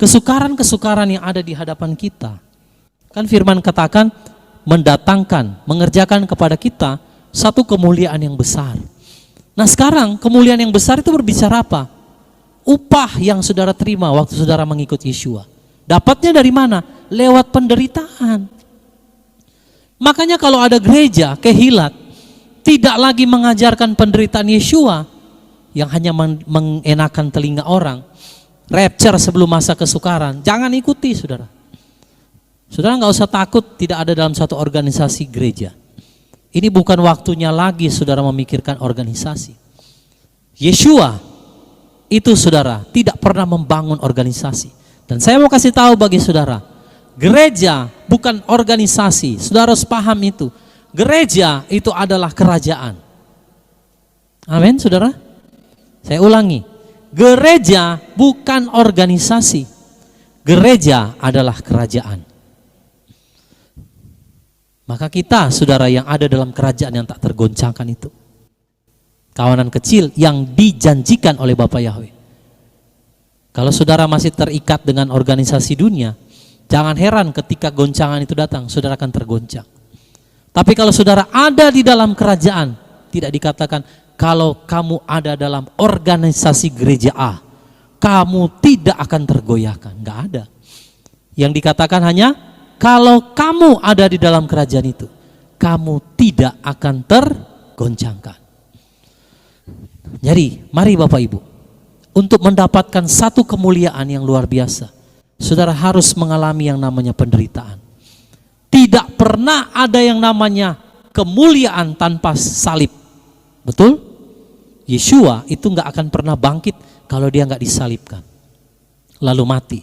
kesukaran-kesukaran yang ada di hadapan kita, kan firman katakan mendatangkan, mengerjakan kepada kita satu kemuliaan yang besar. Nah sekarang kemuliaan yang besar itu berbicara apa? Upah yang saudara terima waktu saudara mengikut Yeshua. Dapatnya dari mana? Lewat penderitaan. Makanya kalau ada gereja kehilat tidak lagi mengajarkan penderitaan Yeshua yang hanya mengenakan telinga orang, rapture sebelum masa kesukaran, jangan ikuti saudara. Saudara nggak usah takut tidak ada dalam satu organisasi gereja. Ini bukan waktunya lagi saudara memikirkan organisasi. Yeshua itu saudara tidak pernah membangun organisasi. Dan saya mau kasih tahu bagi saudara, gereja bukan organisasi. Saudara harus paham itu. Gereja itu adalah kerajaan. Amin, saudara. Saya ulangi, gereja bukan organisasi. Gereja adalah kerajaan. Maka kita, saudara yang ada dalam kerajaan yang tak tergoncangkan itu, kawanan kecil yang dijanjikan oleh Bapa Yahweh. Kalau saudara masih terikat dengan organisasi dunia, jangan heran ketika goncangan itu datang, saudara akan tergoncang. Tapi kalau saudara ada di dalam kerajaan, tidak dikatakan kalau kamu ada dalam organisasi gereja A, kamu tidak akan tergoyahkan. Enggak ada. Yang dikatakan hanya kalau kamu ada di dalam kerajaan itu, kamu tidak akan tergoncangkan. Jadi, mari Bapak Ibu, untuk mendapatkan satu kemuliaan yang luar biasa, saudara harus mengalami yang namanya penderitaan. Tidak pernah ada yang namanya kemuliaan tanpa salib. Betul? Yeshua itu nggak akan pernah bangkit kalau dia nggak disalibkan, lalu mati.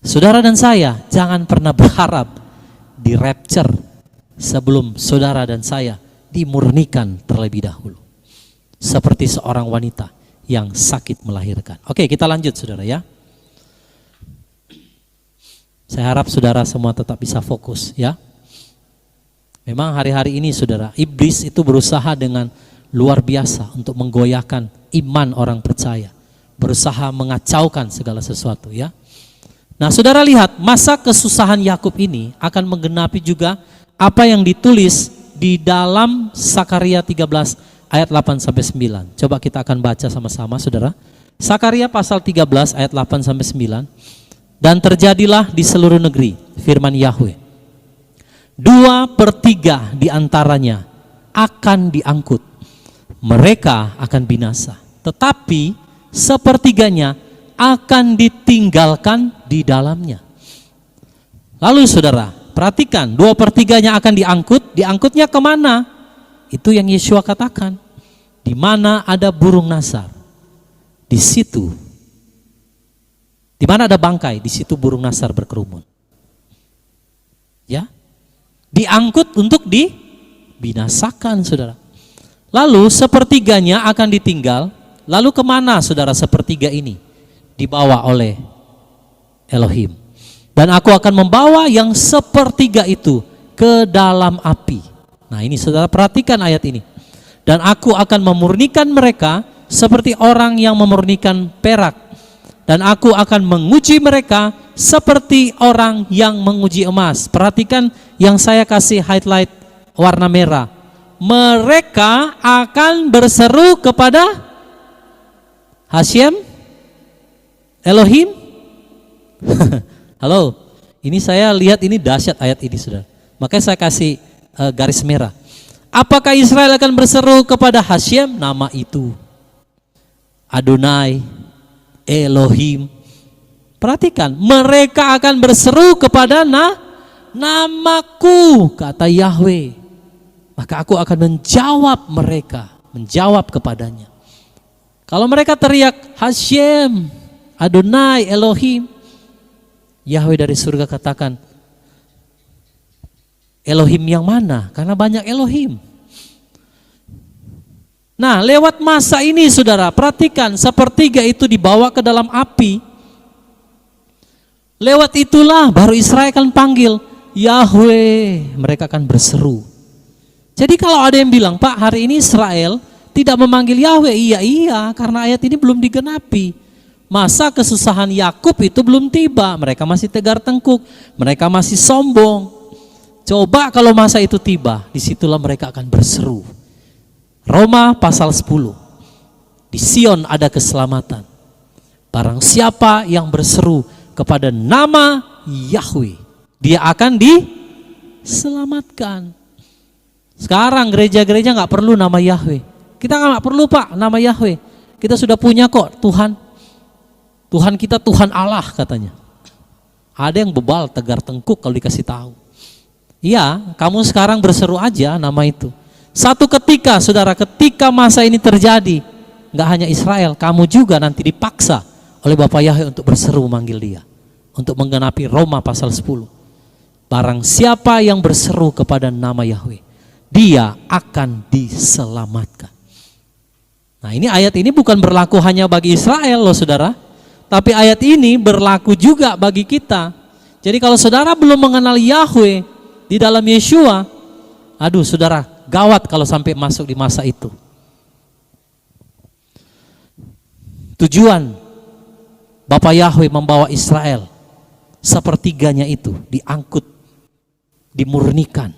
Saudara dan saya jangan pernah berharap di rapture sebelum saudara dan saya dimurnikan terlebih dahulu. Seperti seorang wanita yang sakit melahirkan. Oke, kita lanjut saudara ya. Saya harap saudara semua tetap bisa fokus ya. Memang hari-hari ini saudara, iblis itu berusaha dengan luar biasa untuk menggoyahkan iman orang percaya. Berusaha mengacaukan segala sesuatu ya. Nah saudara lihat, masa kesusahan Yakub ini akan menggenapi juga apa yang ditulis di dalam Sakaria 13 ayat 8-9. Coba kita akan baca sama-sama saudara. Sakaria pasal 13 ayat 8-9. Dan terjadilah di seluruh negeri firman Yahweh, 2/3 di antaranya akan diangkut, mereka akan binasa, tetapi 1/3 akan ditinggalkan di dalamnya. Lalu saudara, perhatikan, 2/3 akan diangkut, diangkutnya kemana? Itu yang Yeshua katakan, di mana ada burung nasar, di situ, di mana ada bangkai, di situ burung nasar berkerumun. Ya, diangkut untuk dibinasakan saudara. Lalu 1/3 akan ditinggal, lalu kemana saudara 1/3 ini? Dibawa oleh Elohim. Dan aku akan membawa yang 1/3 itu ke dalam api. Nah ini saudara perhatikan ayat ini. Dan aku akan memurnikan mereka seperti orang yang memurnikan perak. Dan aku akan menguji mereka seperti orang yang menguji emas. Perhatikan yang saya kasih highlight warna merah. Mereka akan berseru kepada Hashem, Elohim. Halo, ini saya lihat ini dahsyat ayat ini saudara. Makanya saya kasih garis merah. Apakah Israel akan berseru kepada Hashem? Nama itu Adonai, Elohim. Perhatikan, mereka akan berseru kepada namaku, kata Yahweh. Maka aku akan menjawab mereka, menjawab kepadanya. Kalau mereka teriak Hashem, Adonai, Elohim, Yahweh dari surga katakan, Elohim yang mana? Karena banyak Elohim. Nah lewat masa ini saudara, perhatikan 1/3 itu dibawa ke dalam api. Lewat itulah baru Israel akan panggil Yahweh, mereka akan berseru. Jadi kalau ada yang bilang, Pak hari ini Israel tidak memanggil Yahweh, iya karena ayat ini belum digenapi. Masa kesusahan Yakub itu belum tiba, mereka masih tegar tengkuk, mereka masih sombong. Coba kalau masa itu tiba, disitulah mereka akan berseru. Roma pasal 10, di Sion ada keselamatan. Barang siapa yang berseru kepada nama Yahweh, dia akan diselamatkan. Sekarang gereja-gereja gak perlu nama Yahweh. Kita gak perlu Pak nama Yahweh, kita sudah punya kok Tuhan. Tuhan kita Tuhan Allah katanya. Ada yang bebal tegar tengkuk kalau dikasih tahu. Iya, kamu sekarang berseru aja nama itu. Satu ketika saudara, ketika masa ini terjadi, gak hanya Israel, kamu juga nanti dipaksa oleh Bapak Yahweh untuk berseru manggil dia, untuk menggenapi Roma pasal 10. Barang siapa yang berseru kepada nama Yahweh, dia akan diselamatkan. Nah ini ayat ini bukan berlaku hanya bagi Israel loh saudara, tapi ayat ini berlaku juga bagi kita. Jadi kalau saudara belum mengenal Yahweh di dalam Yeshua, aduh saudara, gawat kalau sampai masuk di masa itu. Tujuan Bapak Yahweh membawa Israel 1/3 itu diangkut, dimurnikan,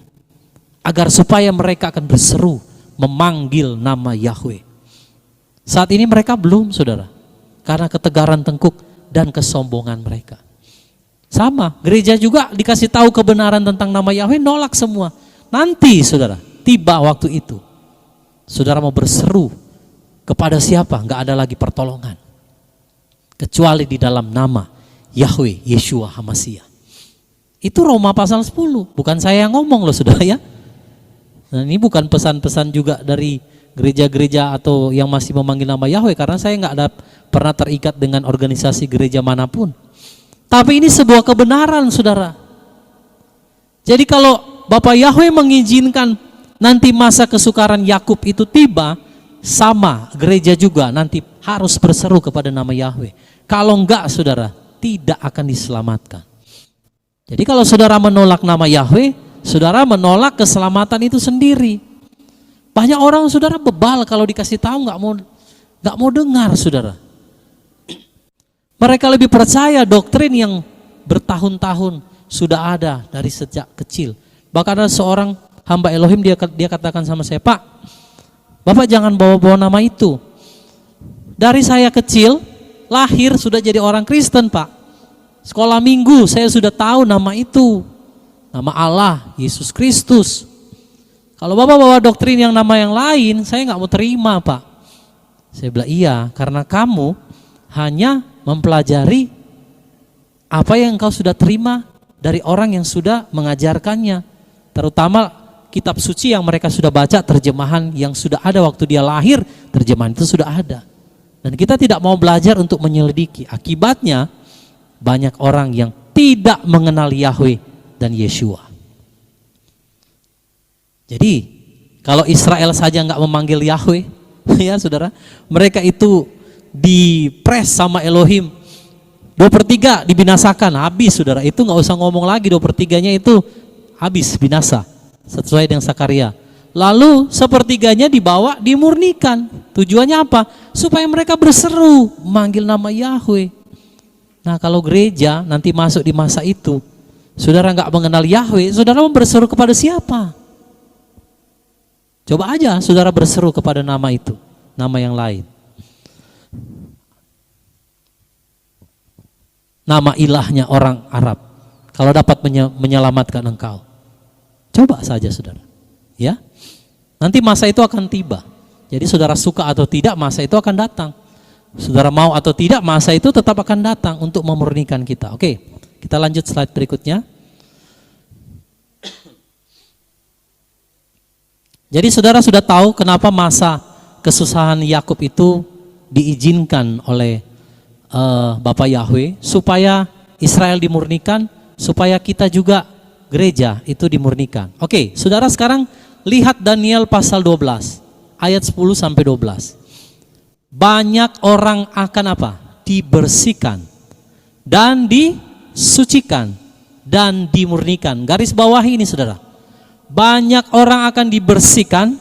agar supaya mereka akan berseru memanggil nama Yahweh. Saat ini mereka belum saudara, karena ketegaran tengkuk dan kesombongan mereka. Sama, gereja juga dikasih tahu kebenaran tentang nama Yahweh, nolak semua. Nanti saudara, tiba waktu itu, saudara mau berseru kepada siapa? Nggak ada lagi pertolongan. Kecuali di dalam nama Yahweh, Yeshua HaMashiach. Itu Roma pasal 10, bukan saya yang ngomong loh saudara ya. Nah, ini bukan pesan-pesan juga dari gereja-gereja atau yang masih memanggil nama Yahweh, karena saya nggak ada pernah terikat dengan organisasi gereja manapun. Tapi ini sebuah kebenaran saudara. Jadi kalau Bapak Yahweh mengizinkan nanti masa kesukaran Yakub itu tiba, sama gereja juga nanti harus berseru kepada nama Yahweh. Kalau enggak saudara, tidak akan diselamatkan. Jadi kalau saudara menolak nama Yahweh, saudara menolak keselamatan itu sendiri. Banyak orang saudara bebal kalau dikasih tahu nggak mau dengar saudara. Mereka lebih percaya doktrin yang bertahun-tahun sudah ada dari sejak kecil. Bahkan ada seorang hamba Elohim, dia katakan sama saya, Pak, Bapak jangan bawa-bawa nama itu. Dari saya kecil, lahir sudah jadi orang Kristen Pak. Sekolah minggu saya sudah tahu nama itu. Nama Allah, Yesus Kristus. Kalau Bapak bawa doktrin yang nama yang lain, saya nggak mau terima Pak. Saya bilang iya, karena kamu hanya mempelajari apa yang engkau sudah terima dari orang yang sudah mengajarkannya, terutama kitab suci yang mereka sudah baca, terjemahan yang sudah ada waktu dia lahir, terjemahan itu sudah ada. Dan kita tidak mau belajar untuk menyelidiki. Akibatnya banyak orang yang tidak mengenal Yahweh dan Yeshua. Jadi kalau Israel saja nggak memanggil Yahweh, ya saudara, mereka itu dipres sama Elohim, 2/3 dibinasakan, habis saudara. Itu nggak usah ngomong lagi, 2/3-nya itu habis, binasa, sesuai dengan Sakaria. Lalu 1/3-nya dibawa, dimurnikan. Tujuannya apa? Supaya mereka berseru manggil nama Yahweh. Nah kalau gereja nanti masuk di masa itu, saudara nggak mengenal Yahweh, saudara mau berseru kepada siapa? Coba aja saudara berseru kepada nama itu, nama yang lain. Nama ilahnya orang Arab, kalau dapat menyelamatkan engkau. Coba saja saudara, ya. Nanti masa itu akan tiba. Jadi saudara suka atau tidak, masa itu akan datang. Saudara mau atau tidak, masa itu tetap akan datang untuk memurnikan kita. Oke, kita lanjut slide berikutnya. Jadi saudara sudah tahu kenapa masa kesusahan Yakub itu diizinkan oleh Bapak Yahweh, supaya Israel dimurnikan, supaya kita juga gereja itu dimurnikan. Oke, saudara sekarang lihat Daniel pasal 12 ayat 10 sampai 12. Banyak orang akan apa? Dibersihkan dan disucikan dan dimurnikan. Garis bawahi ini saudara. Banyak orang akan dibersihkan,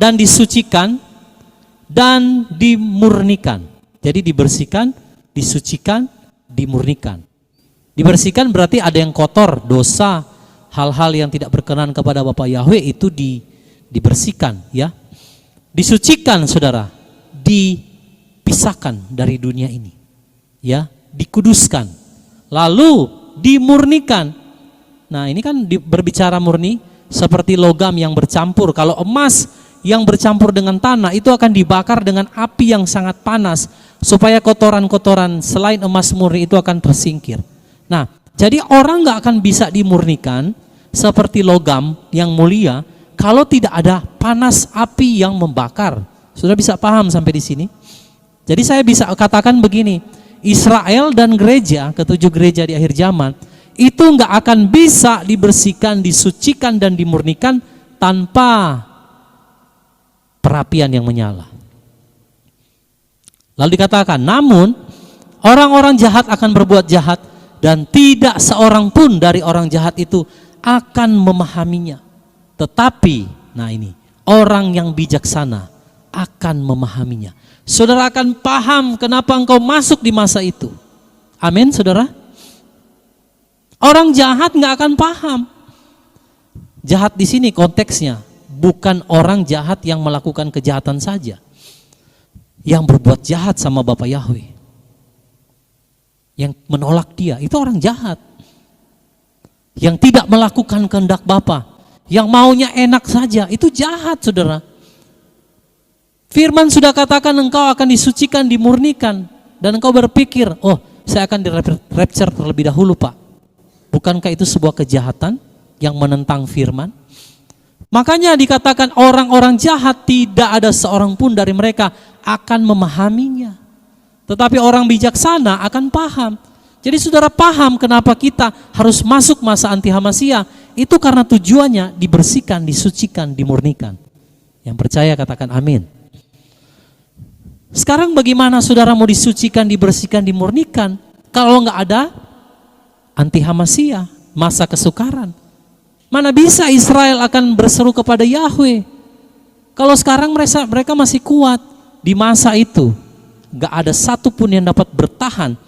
dan disucikan dan dimurnikan. Jadi dibersihkan, disucikan, dimurnikan. Dibersihkan berarti ada yang kotor, dosa, hal-hal yang tidak berkenan kepada Bapak Yahweh itu dibersihkan, ya. Disucikan saudara, dipisahkan dari dunia ini, ya, dikuduskan. Lalu dimurnikan. Nah ini kan berbicara murni seperti logam yang bercampur. Kalau emas yang bercampur dengan tanah itu akan dibakar dengan api yang sangat panas, supaya kotoran-kotoran selain emas murni itu akan tersingkir. Nah jadi orang gak akan bisa dimurnikan seperti logam yang mulia kalau tidak ada panas api yang membakar. Sudah bisa paham sampai di sini? Jadi saya bisa katakan begini, Israel dan gereja, ketujuh gereja di akhir zaman itu nggak akan bisa dibersihkan, disucikan dan dimurnikan tanpa perapian yang menyala. Lalu dikatakan, namun orang-orang jahat akan berbuat jahat dan tidak seorang pun dari orang jahat itu akan memahaminya. Tetapi, nah ini, orang yang bijaksana akan memahaminya. Saudara akan paham kenapa engkau masuk di masa itu. Amin, saudara. Orang jahat nggak akan paham. Jahat di sini konteksnya bukan orang jahat yang melakukan kejahatan saja, yang berbuat jahat sama Bapak Yahweh. yang menolak dia, itu orang jahat. Yang tidak melakukan kehendak Bapa, yang maunya enak saja, itu jahat saudara. Firman sudah katakan engkau akan disucikan, dimurnikan, dan engkau berpikir, oh saya akan di-rapture terlebih dahulu Pak. Bukankah itu sebuah kejahatan yang menentang firman? Makanya dikatakan orang-orang jahat tidak ada seorang pun dari mereka akan memahaminya. Tetapi orang bijaksana akan paham. Jadi saudara paham kenapa kita harus masuk masa anti Hamasia. Itu karena tujuannya dibersihkan, disucikan, dimurnikan. Yang percaya katakan amin. Sekarang bagaimana saudara mau disucikan, dibersihkan, dimurnikan kalau nggak ada anti Hamasia, masa kesukaran? Mana bisa Israel akan berseru kepada Yahweh? Kalau sekarang mereka masih kuat, di masa itu nggak ada satupun yang dapat bertahan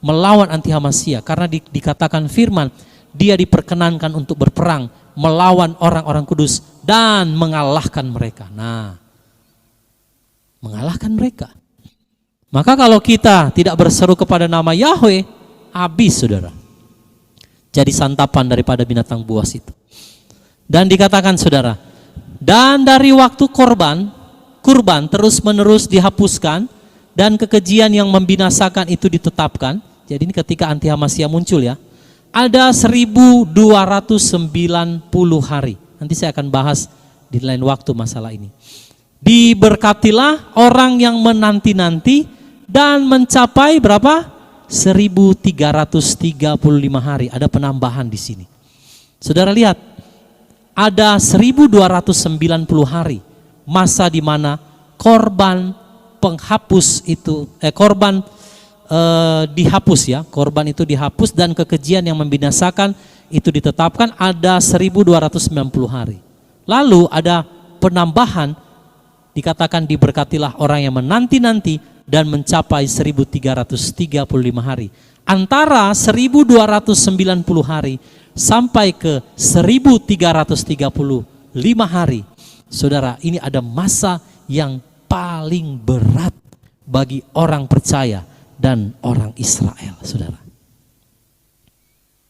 melawan anti Hamasia, karena dikatakan firman, dia diperkenankan untuk berperang melawan orang-orang kudus dan mengalahkan mereka. Nah, mengalahkan mereka. Maka kalau kita tidak berseru kepada nama Yahweh, habis saudara. Jadi santapan daripada binatang buas itu. Dan dikatakan saudara, dan dari waktu kurban terus menerus dihapuskan, dan kekejian yang membinasakan itu ditetapkan. Jadi ini ketika anti Hamasia muncul ya, ada 1290 hari. Nanti saya akan bahas di lain waktu masalah ini. Diberkatilah orang yang menanti-nanti dan mencapai berapa? 1335 hari. Ada penambahan di sini. Saudara lihat, ada 1290 hari masa di mana korban penghapus itu, korban dihapus ya, korban itu dihapus dan kekejian yang membinasakan itu ditetapkan, ada 1290 hari. Lalu ada penambahan, dikatakan diberkatilah orang yang menanti-nanti dan mencapai 1335 hari. Antara 1290 hari sampai ke 1335 hari, saudara, ini ada masa yang paling berat bagi orang percaya dan orang Israel, saudara.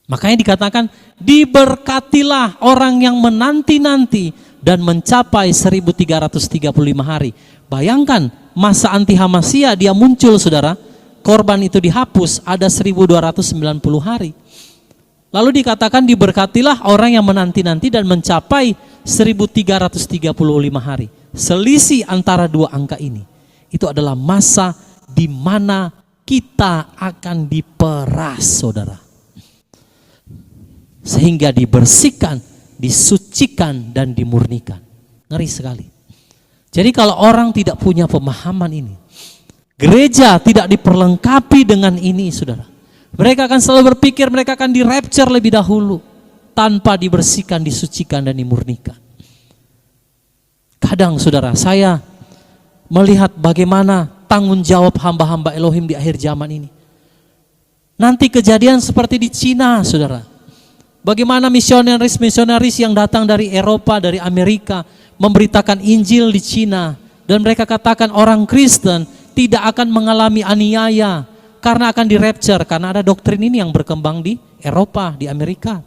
Makanya dikatakan diberkatilah orang yang menanti-nanti dan mencapai 1335 hari. Bayangkan masa anti Hamasia dia muncul saudara, korban itu dihapus, ada 1290 hari. Lalu dikatakan diberkatilah orang yang menanti-nanti dan mencapai 1335 hari. Selisih antara dua angka ini, itu adalah masa di mana kita akan diperas saudara. Sehingga dibersihkan, disucikan dan dimurnikan. Ngeri sekali. Jadi kalau orang tidak punya pemahaman ini, gereja tidak diperlengkapi dengan ini saudara, mereka akan selalu berpikir mereka akan di-rapture lebih dahulu tanpa dibersihkan, disucikan dan dimurnikan. Kadang saudara, saya melihat bagaimana tanggung jawab hamba-hamba Elohim di akhir zaman ini. Nanti kejadian seperti di Cina saudara. Bagaimana misionaris yang datang dari Eropa, dari Amerika, memberitakan Injil di Cina. Dan mereka katakan orang Kristen tidak akan mengalami aniaya karena akan di-rapture. Karena ada doktrin ini yang berkembang di Eropa, di Amerika.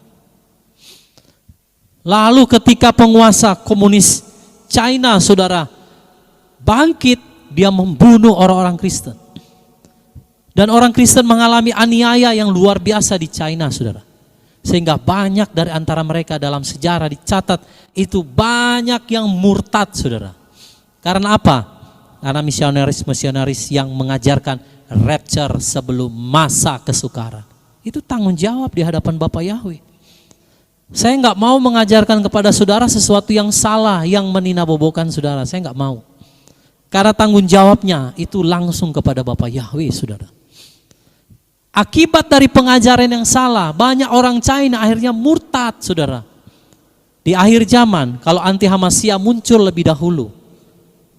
Lalu ketika penguasa komunis China saudara bangkit, dia membunuh orang-orang Kristen. Dan orang Kristen mengalami aniaya yang luar biasa di China saudara. Sehingga banyak dari antara mereka dalam sejarah dicatat itu banyak yang murtad saudara. Karena apa? Karena misionaris yang mengajarkan rapture sebelum masa kesukaran. Itu tanggung jawab di hadapan Bapa Yahweh. Saya nggak mau mengajarkan kepada saudara sesuatu yang salah, yang meninabobokan saudara. Saya nggak mau. Karena tanggung jawabnya itu langsung kepada Bapa Yahweh saudara. Akibat dari pengajaran yang salah, banyak orang China akhirnya murtad saudara. Di akhir zaman, kalau anti Hamasia muncul lebih dahulu,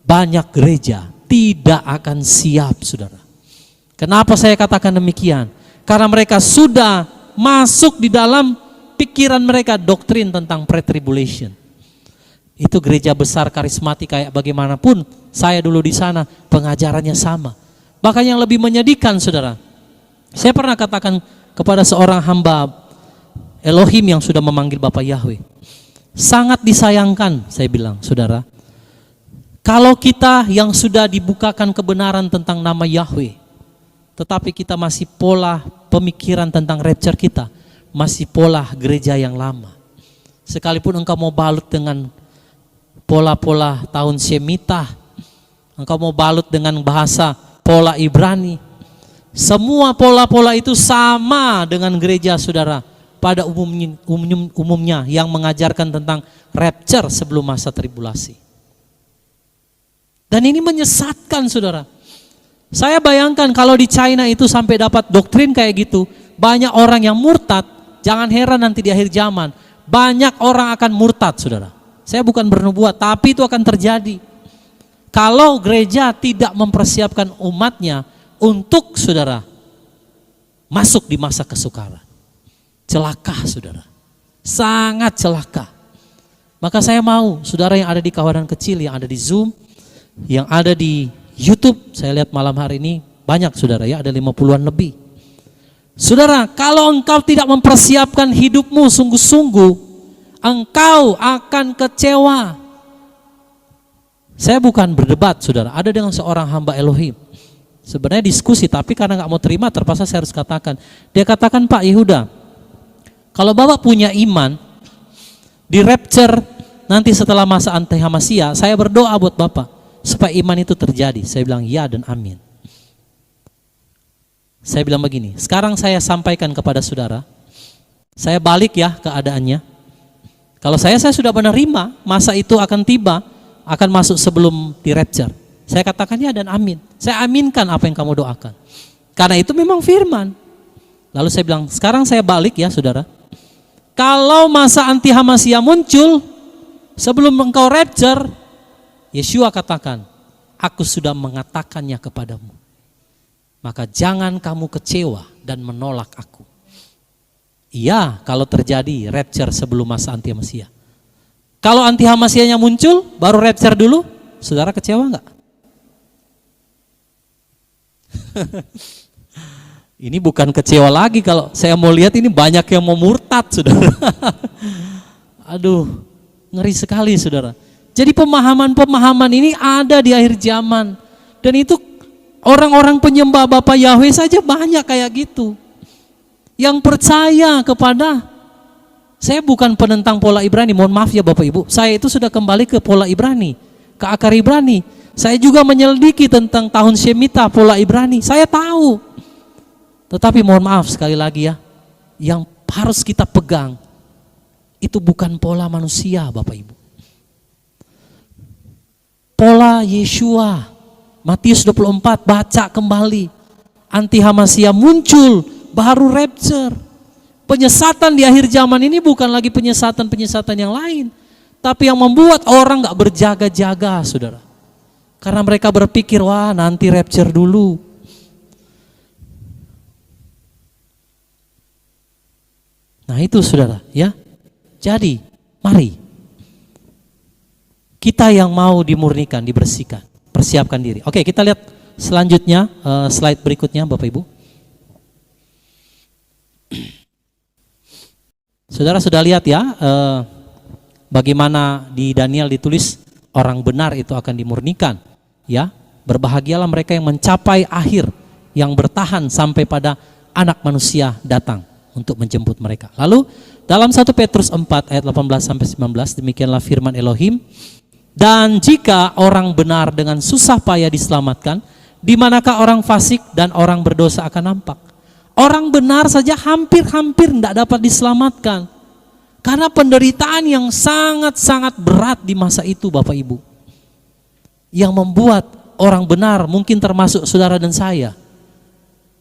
banyak gereja tidak akan siap saudara. Kenapa saya katakan demikian? Karena mereka sudah masuk di dalam pikiran mereka doktrin tentang pre-tribulation. Itu gereja besar karismatik kayak bagaimanapun, saya dulu di sana pengajarannya sama. Bahkan yang lebih menyedihkan saudara, Saya pernah katakan kepada seorang hamba Elohim yang sudah memanggil Bapak Yahweh, sangat disayangkan, saya bilang, saudara, kalau kita yang sudah dibukakan kebenaran tentang nama Yahweh, tetapi kita masih pola pemikiran tentang rapture kita, masih pola gereja yang lama. Sekalipun engkau mau balut dengan pola-pola tahun Shemitah, engkau mau balut dengan bahasa pola Ibrani, semua pola-pola itu sama dengan gereja saudara pada umumnya yang mengajarkan tentang rapture sebelum masa tribulasi. Dan ini menyesatkan saudara. Saya bayangkan kalau di China itu sampai dapat doktrin kayak gitu, banyak orang yang murtad, jangan heran nanti di akhir zaman, banyak orang akan murtad saudara. Saya bukan bernubuat, tapi itu akan terjadi. Kalau gereja tidak mempersiapkan umatnya untuk saudara masuk di masa kesukaran. Celaka saudara, sangat celaka. Maka saya mau saudara yang ada di kawanan kecil, yang ada di Zoom, yang ada di YouTube, saya lihat malam hari ini banyak saudara ya, ada 50-an lebih. Saudara, kalau engkau tidak mempersiapkan hidupmu sungguh-sungguh, engkau akan kecewa. Saya bukan berdebat saudara, ada dengan seorang hamba Elohim. Sebenarnya diskusi, tapi karena gak mau terima terpaksa saya harus katakan. Dia katakan, Pak Yehuda, kalau Bapak punya iman, di rapture nanti setelah masa antihamasia, saya berdoa buat Bapak supaya iman itu terjadi. Saya bilang ya dan amin. Saya bilang begini, sekarang saya sampaikan kepada saudara, saya balik ya keadaannya. Kalau saya sudah menerima masa itu akan tiba, akan masuk sebelum di rapture. Saya katakan ya dan amin. Saya aminkan apa yang kamu doakan. Karena itu memang firman. Lalu saya bilang, sekarang saya balik ya saudara. Kalau masa antihamasia muncul sebelum engkau rapture, Yeshua katakan, aku sudah mengatakannya kepadamu. Maka jangan kamu kecewa dan menolak aku. Iya, kalau terjadi rapture sebelum masa antihamasia. Kalau antihamasianya muncul, baru rapture dulu, saudara kecewa enggak? Ini bukan kecewa lagi, kalau saya mau lihat ini banyak yang mau murtad saudara. Aduh, ngeri sekali saudara. Jadi pemahaman-pemahaman ini ada di akhir zaman. Dan itu orang-orang penyembah Bapak Yahweh saja banyak kayak gitu. Yang percaya kepada, saya bukan penentang pola Ibrani, mohon maaf ya Bapak Ibu. Saya itu sudah kembali ke pola Ibrani, ke akar Ibrani. Saya juga menyelidiki tentang tahun Shemitah pola Ibrani, saya tahu. Tetapi mohon maaf sekali lagi ya, yang harus kita pegang, itu bukan pola manusia Bapak Ibu. Pola Yeshua, Matius 24, baca kembali. Antihamasia muncul, baru rapture. Penyesatan di akhir zaman ini bukan lagi penyesatan-penyesatan yang lain, tapi yang membuat orang gak berjaga-jaga saudara. Karena mereka berpikir, wah nanti rapture dulu. Nah itu saudara ya. Jadi mari kita yang mau dimurnikan, dibersihkan, persiapkan diri. Oke, kita lihat selanjutnya, slide berikutnya Bapak Ibu. Saudara sudah lihat ya, bagaimana di Daniel ditulis orang benar itu akan dimurnikan. Ya, berbahagialah mereka yang mencapai akhir, yang bertahan sampai pada anak manusia datang untuk menjemput mereka. Lalu dalam 1 Petrus 4 ayat 18-19, demikianlah firman Elohim. Dan jika orang benar dengan susah payah diselamatkan, di manakah orang fasik dan orang berdosa akan nampak? Orang benar saja hampir-hampir tidak dapat diselamatkan. Karena penderitaan yang sangat-sangat berat di masa itu Bapak Ibu. Yang membuat orang benar, mungkin termasuk saudara dan saya,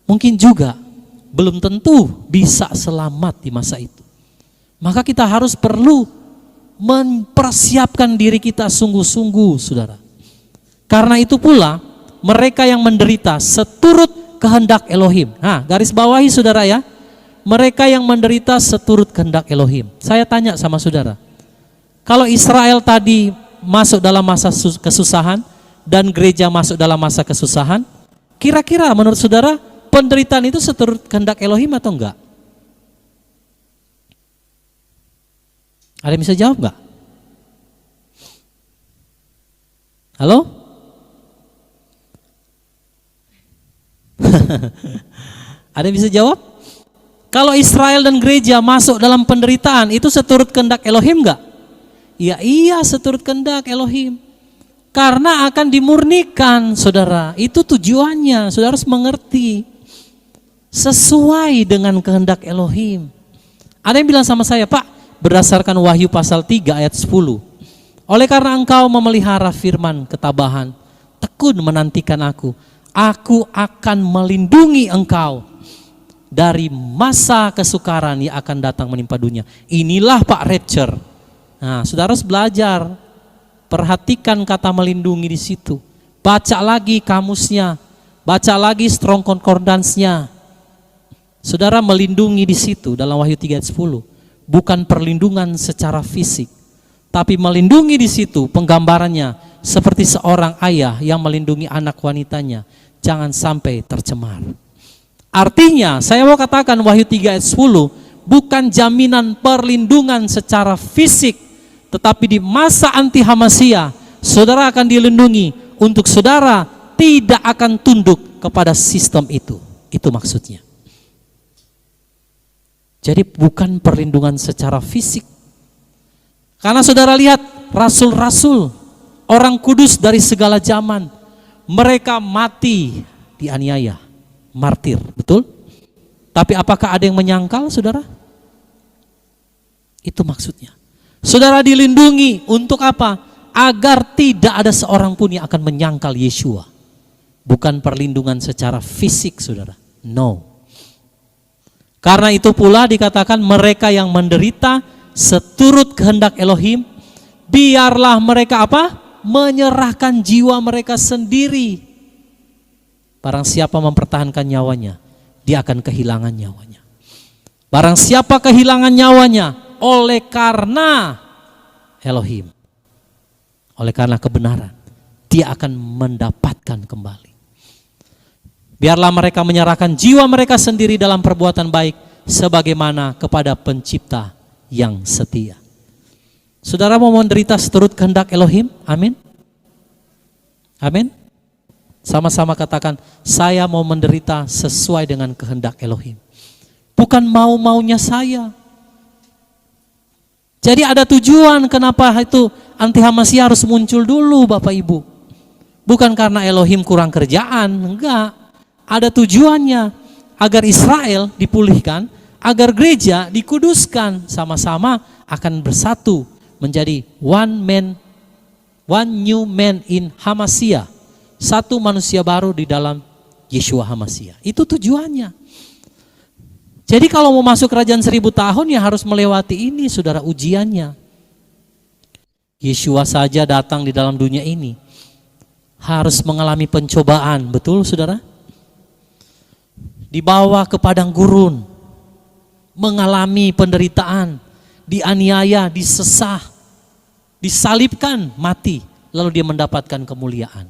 mungkin juga belum tentu bisa selamat di masa itu. Maka kita harus perlu mempersiapkan diri kita sungguh-sungguh saudara. Karena itu pula mereka yang menderita seturut kehendak Elohim. Nah, garis bawahi saudara ya, mereka yang menderita seturut kehendak Elohim. Saya tanya sama saudara, kalau Israel tadi masuk dalam masa kesusahan dan gereja masuk dalam masa kesusahan, kira-kira menurut saudara penderitaan itu seturut kehendak Elohim atau enggak? Ada yang bisa jawab enggak? Halo? Ada yang bisa jawab? Kalau Israel dan gereja masuk dalam penderitaan, itu seturut kehendak Elohim enggak? Ya iya, seturut kehendak Elohim. Karena akan dimurnikan, saudara. Itu tujuannya, saudara harus mengerti. Sesuai dengan kehendak Elohim. Ada yang bilang sama saya, Pak, berdasarkan Wahyu pasal 3 ayat 10. Oleh karena engkau memelihara firman ketabahan, tekun menantikan aku akan melindungi engkau dari masa kesukaran yang akan datang menimpa dunia. Inilah Pak rapture. Nah, saudara harus belajar. Perhatikan kata melindungi di situ. Baca lagi kamusnya, baca lagi Strong Concordance-nya. Saudara, melindungi di situ dalam Wahyu 3 ayat 10. Bukan perlindungan secara fisik, tapi melindungi di situ penggambarannya seperti seorang ayah yang melindungi anak wanitanya. Jangan sampai tercemar. Artinya, saya mau katakan Wahyu 3 ayat 10 bukan jaminan perlindungan secara fisik, tetapi di masa anti Hamasia, saudara akan dilindungi untuk saudara tidak akan tunduk kepada sistem itu. Itu maksudnya. Jadi bukan perlindungan secara fisik. Karena saudara lihat rasul-rasul, orang kudus dari segala zaman, mereka mati dianiaya, martir, betul? Tapi apakah ada yang menyangkal, saudara? Itu maksudnya. Saudara dilindungi untuk apa? Agar tidak ada seorang pun yang akan menyangkal Yeshua. Bukan perlindungan secara fisik, saudara. No. Karena itu pula dikatakan mereka yang menderita seturut kehendak Elohim, biarlah mereka apa? Menyerahkan jiwa mereka sendiri. Barang siapa mempertahankan nyawanya, dia akan kehilangan nyawanya. Barang siapa kehilangan nyawanya oleh karena Elohim, oleh karena kebenaran, dia akan mendapatkan kembali. Biarlah mereka menyerahkan jiwa mereka sendiri dalam perbuatan baik sebagaimana kepada pencipta yang setia. Saudara mau menderita seturut kehendak Elohim? Amin. Amin. Sama-sama katakan, saya mau menderita sesuai dengan kehendak Elohim. Bukan mau-maunya saya. Jadi ada tujuan kenapa itu anti Hamasia harus muncul dulu Bapak Ibu. Bukan karena Elohim kurang kerjaan, enggak. Ada tujuannya agar Israel dipulihkan, agar gereja dikuduskan, sama-sama akan bersatu menjadi one new man in Hamasia. Satu manusia baru di dalam Yeshua Hamasia. Itu tujuannya. Jadi kalau mau masuk kerajaan 1000 tahun ya harus melewati ini, saudara, ujiannya. Yeshua saja datang di dalam dunia ini harus mengalami pencobaan, betul saudara? Dibawa ke padang gurun, mengalami penderitaan, dianiaya, disesah, disalibkan, mati, lalu dia mendapatkan kemuliaan.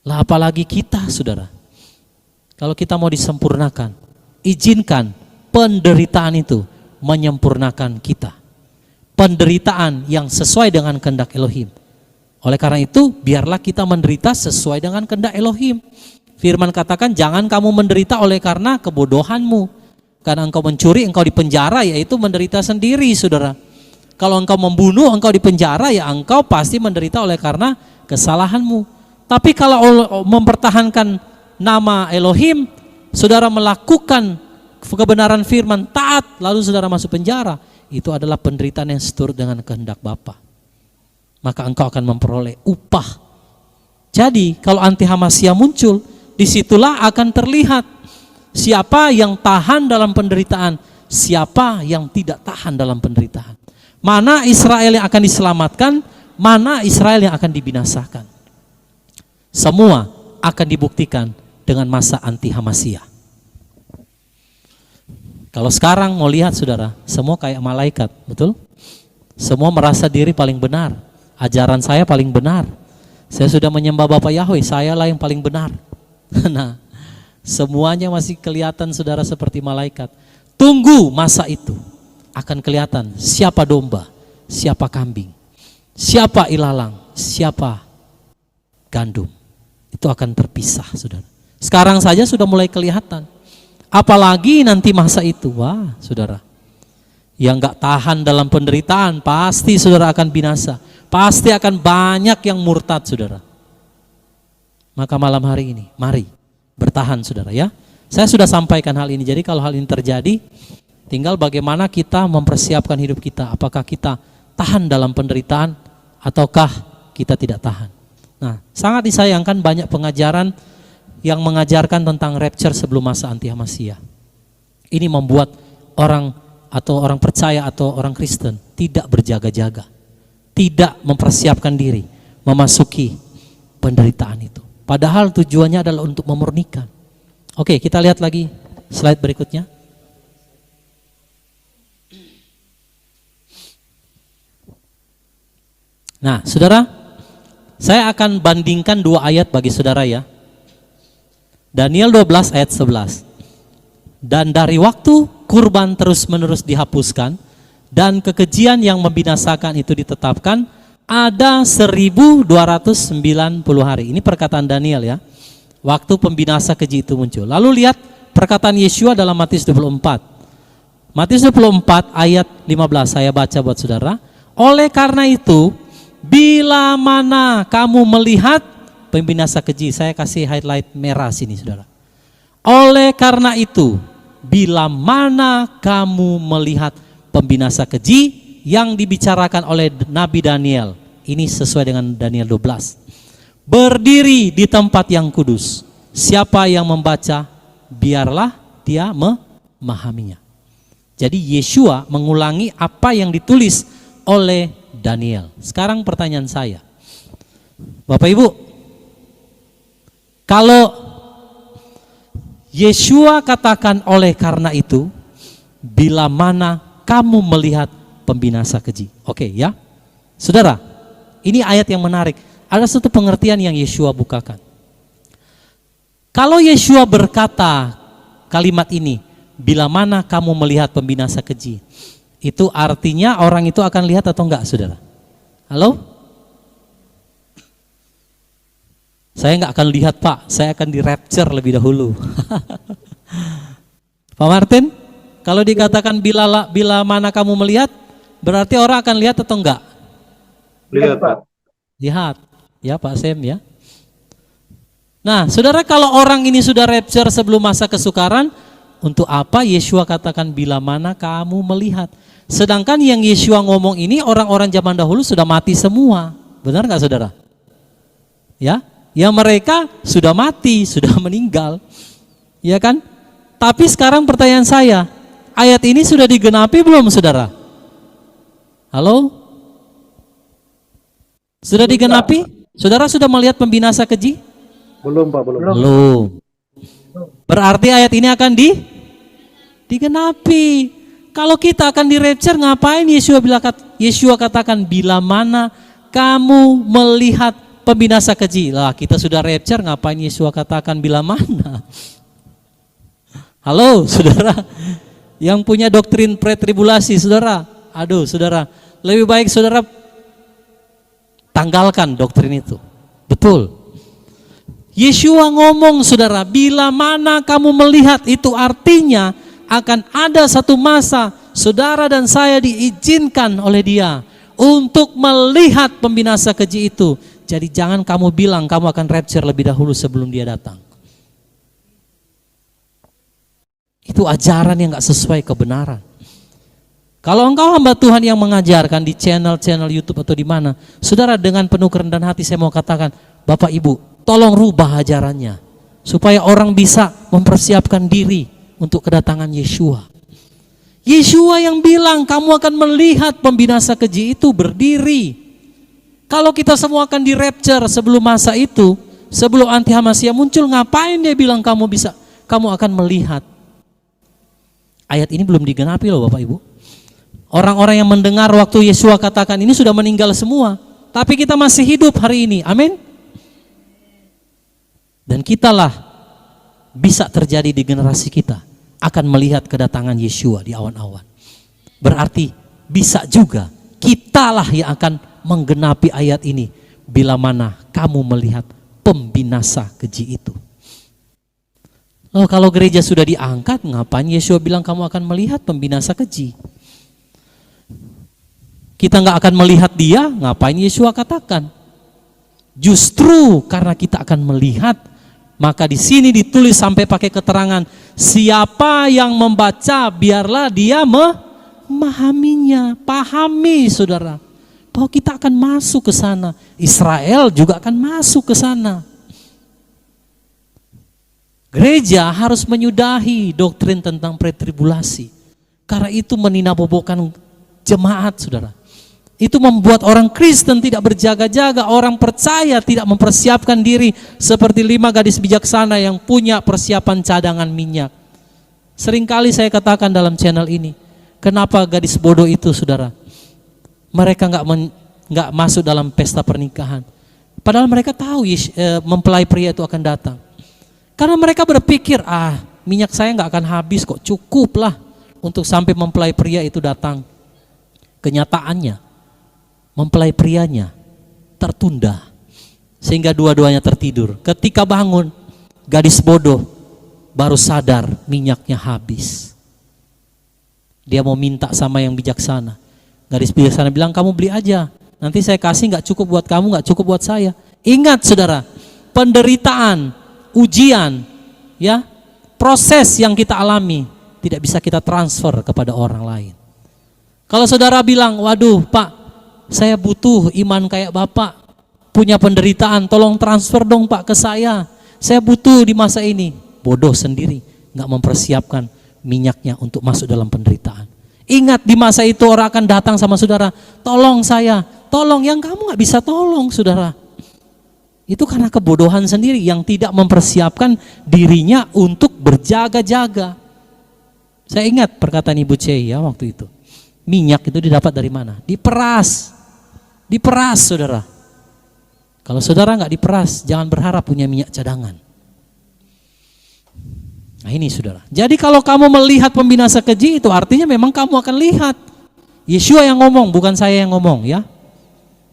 Lah apalagi kita, saudara, kalau kita mau disempurnakan, izinkan penderitaan itu menyempurnakan kita. Penderitaan yang sesuai dengan kehendak Elohim. Oleh karena itu, biarlah kita menderita sesuai dengan kehendak Elohim. Firman katakan, jangan kamu menderita oleh karena kebodohanmu. Karena engkau mencuri, engkau dipenjara, yaitu menderita sendiri, saudara. Kalau engkau membunuh, engkau dipenjara, ya engkau pasti menderita oleh karena kesalahanmu. Tapi kalau mempertahankan nama Elohim, saudara melakukan kebenaran firman, taat, lalu saudara masuk penjara, itu adalah penderitaan yang seturut dengan kehendak Bapa. Maka engkau akan memperoleh upah. Jadi kalau anti Hamasia muncul, disitulah akan terlihat siapa yang tahan dalam penderitaan, siapa yang tidak tahan dalam penderitaan. Mana Israel yang akan diselamatkan, mana Israel yang akan dibinasakan. Semua akan dibuktikan dengan masa anti Hamasia. Kalau sekarang mau lihat saudara, semua kayak malaikat, betul? Semua merasa diri paling benar. Ajaran saya paling benar. Saya sudah menyembah Bapak Yahweh, saya lah yang paling benar. Nah, Semuanya masih kelihatan saudara seperti malaikat. Tunggu masa itu. Akan kelihatan siapa domba, siapa kambing, siapa ilalang, siapa gandum. Itu akan terpisah saudara. Sekarang saja sudah mulai kelihatan. Apalagi nanti masa itu. Wah saudara. Yang gak tahan dalam penderitaan pasti saudara akan binasa. Pasti akan banyak yang murtad saudara. Maka malam hari ini mari bertahan saudara ya. Saya sudah sampaikan hal ini. Jadi kalau hal ini terjadi, tinggal bagaimana kita mempersiapkan hidup kita. Apakah kita tahan dalam penderitaan ataukah kita tidak tahan. Nah, sangat disayangkan banyak pengajaran yang mengajarkan tentang rapture sebelum masa anti-Hamasia. Ini membuat orang atau orang percaya atau orang Kristen tidak berjaga-jaga, tidak mempersiapkan diri memasuki penderitaan itu. Padahal tujuannya adalah untuk memurnikan. Oke, kita lihat lagi slide berikutnya. Nah, saudara, saya akan bandingkan dua ayat bagi saudara ya. Daniel 12 ayat 11. Dan dari waktu kurban terus-menerus dihapuskan dan kekejian yang membinasakan itu ditetapkan, ada 1290 hari. Ini perkataan Daniel ya. Waktu pembinasa keji itu muncul. Lalu lihat perkataan Yeshua dalam Matius 24. Matius 24 ayat 15 saya baca buat saudara. Oleh karena itu, bila mana kamu melihat pembinasa keji, saya kasih highlight merah sini saudara. Oleh karena itu, bila mana kamu melihat pembinasa keji yang dibicarakan oleh Nabi Daniel, ini sesuai dengan Daniel 12. Berdiri di tempat yang kudus. Siapa yang membaca, biarlah dia memahaminya. Jadi Yeshua mengulangi apa yang ditulis oleh Daniel. Sekarang pertanyaan saya, Bapak Ibu, kalau Yeshua katakan oleh karena itu, bila mana kamu melihat pembinasa keji. Oke ya, saudara, ini ayat yang menarik. Ada satu pengertian yang Yeshua bukakan. Kalau Yeshua berkata kalimat ini, bila mana kamu melihat pembinasa keji, itu artinya orang itu akan lihat atau enggak saudara? Halo? Saya enggak akan lihat Pak, saya akan di rapture lebih dahulu. Pak Martin, kalau dikatakan bila mana kamu melihat, berarti orang akan lihat atau enggak? Lihat Pak. Lihat, ya Pak Sem ya. Nah saudara, kalau orang ini sudah rapture sebelum masa kesukaran, untuk apa Yeshua katakan bila mana kamu melihat? Sedangkan yang Yeshua ngomong ini orang-orang zaman dahulu sudah mati semua. Benar nggak saudara? Ya, yang mereka sudah mati, sudah meninggal. Ya kan? Tapi sekarang pertanyaan saya, ayat ini sudah digenapi belum saudara? Halo? Sudah digenapi? Saudara sudah melihat pembinasa keji? Belum Pak, belum. Belum. Berarti ayat ini akan digenapi. Kalau kita akan di rapture, ngapain Yeshua katakan bila mana kamu melihat pembinasa keji? Lah kita sudah rapture, ngapain Yeshua katakan bila mana? Halo saudara, yang punya doktrin pretribulasi saudara, aduh saudara, lebih baik saudara tanggalkan doktrin itu. Betul. Yeshua ngomong saudara, bila mana kamu melihat, itu artinya akan ada satu masa saudara dan saya diizinkan oleh dia untuk melihat pembinasa keji itu. Jadi jangan kamu bilang kamu akan rapture lebih dahulu sebelum dia datang. Itu ajaran yang gak sesuai kebenaran. Kalau engkau hamba Tuhan yang mengajarkan di channel-channel YouTube atau di mana, saudara, dengan penuh kerendahan hati saya mau katakan, Bapak Ibu, tolong rubah ajarannya supaya orang bisa mempersiapkan diri untuk kedatangan Yeshua. Yeshua yang bilang kamu akan melihat pembinasa keji itu berdiri. Kalau kita semua akan di rapture sebelum masa itu, sebelum anti-Hamasia muncul, ngapain dia bilang kamu akan melihat? Ayat ini belum digenapi loh Bapak Ibu. Orang-orang yang mendengar waktu Yeshua katakan ini sudah meninggal semua, tapi kita masih hidup hari ini. Amin. Dan kitalah bisa terjadi di generasi kita, akan melihat kedatangan Yeshua di awan-awan. Berarti bisa juga kitalah yang akan menggenapi ayat ini, bila mana kamu melihat pembinasa keji itu. Loh, kalau gereja sudah diangkat, ngapain Yeshua bilang kamu akan melihat pembinasa keji? Kita nggak akan melihat dia, ngapain Yeshua katakan? Justru karena kita akan melihat, maka di sini ditulis sampai pakai keterangan, siapa yang membaca biarlah dia memahaminya. Pahami saudara, bahwa kita akan masuk ke sana. Israel juga akan masuk ke sana. Gereja harus menyudahi doktrin tentang pretribulasi. Karena itu meninabobokan jemaat saudara. Itu membuat orang Kristen tidak berjaga-jaga, orang percaya tidak mempersiapkan diri seperti 5 gadis bijaksana yang punya persiapan cadangan minyak. Seringkali saya katakan dalam channel ini, kenapa gadis bodoh itu saudara? Mereka nggak masuk dalam pesta pernikahan. Padahal mereka tahu mempelai pria itu akan datang. Karena mereka berpikir, minyak saya nggak akan habis kok, cukuplah untuk sampai mempelai pria itu datang. Kenyataannya, mempelai prianya tertunda sehingga dua-duanya tertidur. Ketika bangun, gadis bodoh baru sadar minyaknya habis. Dia mau minta sama yang bijaksana. Gadis bijaksana bilang, kamu beli aja, nanti saya kasih, nggak cukup buat kamu, nggak cukup buat saya. Ingat saudara, penderitaan, ujian, ya, proses yang kita alami tidak bisa kita transfer kepada orang lain. Kalau saudara bilang, waduh Pak, saya butuh iman kayak Bapak, punya penderitaan, tolong transfer dong Pak ke saya butuh di masa ini. Bodoh sendiri, gak mempersiapkan minyaknya untuk masuk dalam penderitaan. Ingat, di masa itu orang akan datang sama saudara, tolong saya, tolong, yang kamu gak bisa tolong saudara. Itu karena kebodohan sendiri yang tidak mempersiapkan dirinya untuk berjaga-jaga. Saya ingat perkataan Ibu Cey ya waktu itu. Minyak itu didapat dari mana? Diperas saudara. Kalau saudara nggak diperas, jangan berharap punya minyak cadangan. Nah ini saudara. Jadi kalau kamu melihat pembinasa keji, itu artinya memang kamu akan lihat. Yeshua yang ngomong, bukan saya yang ngomong ya.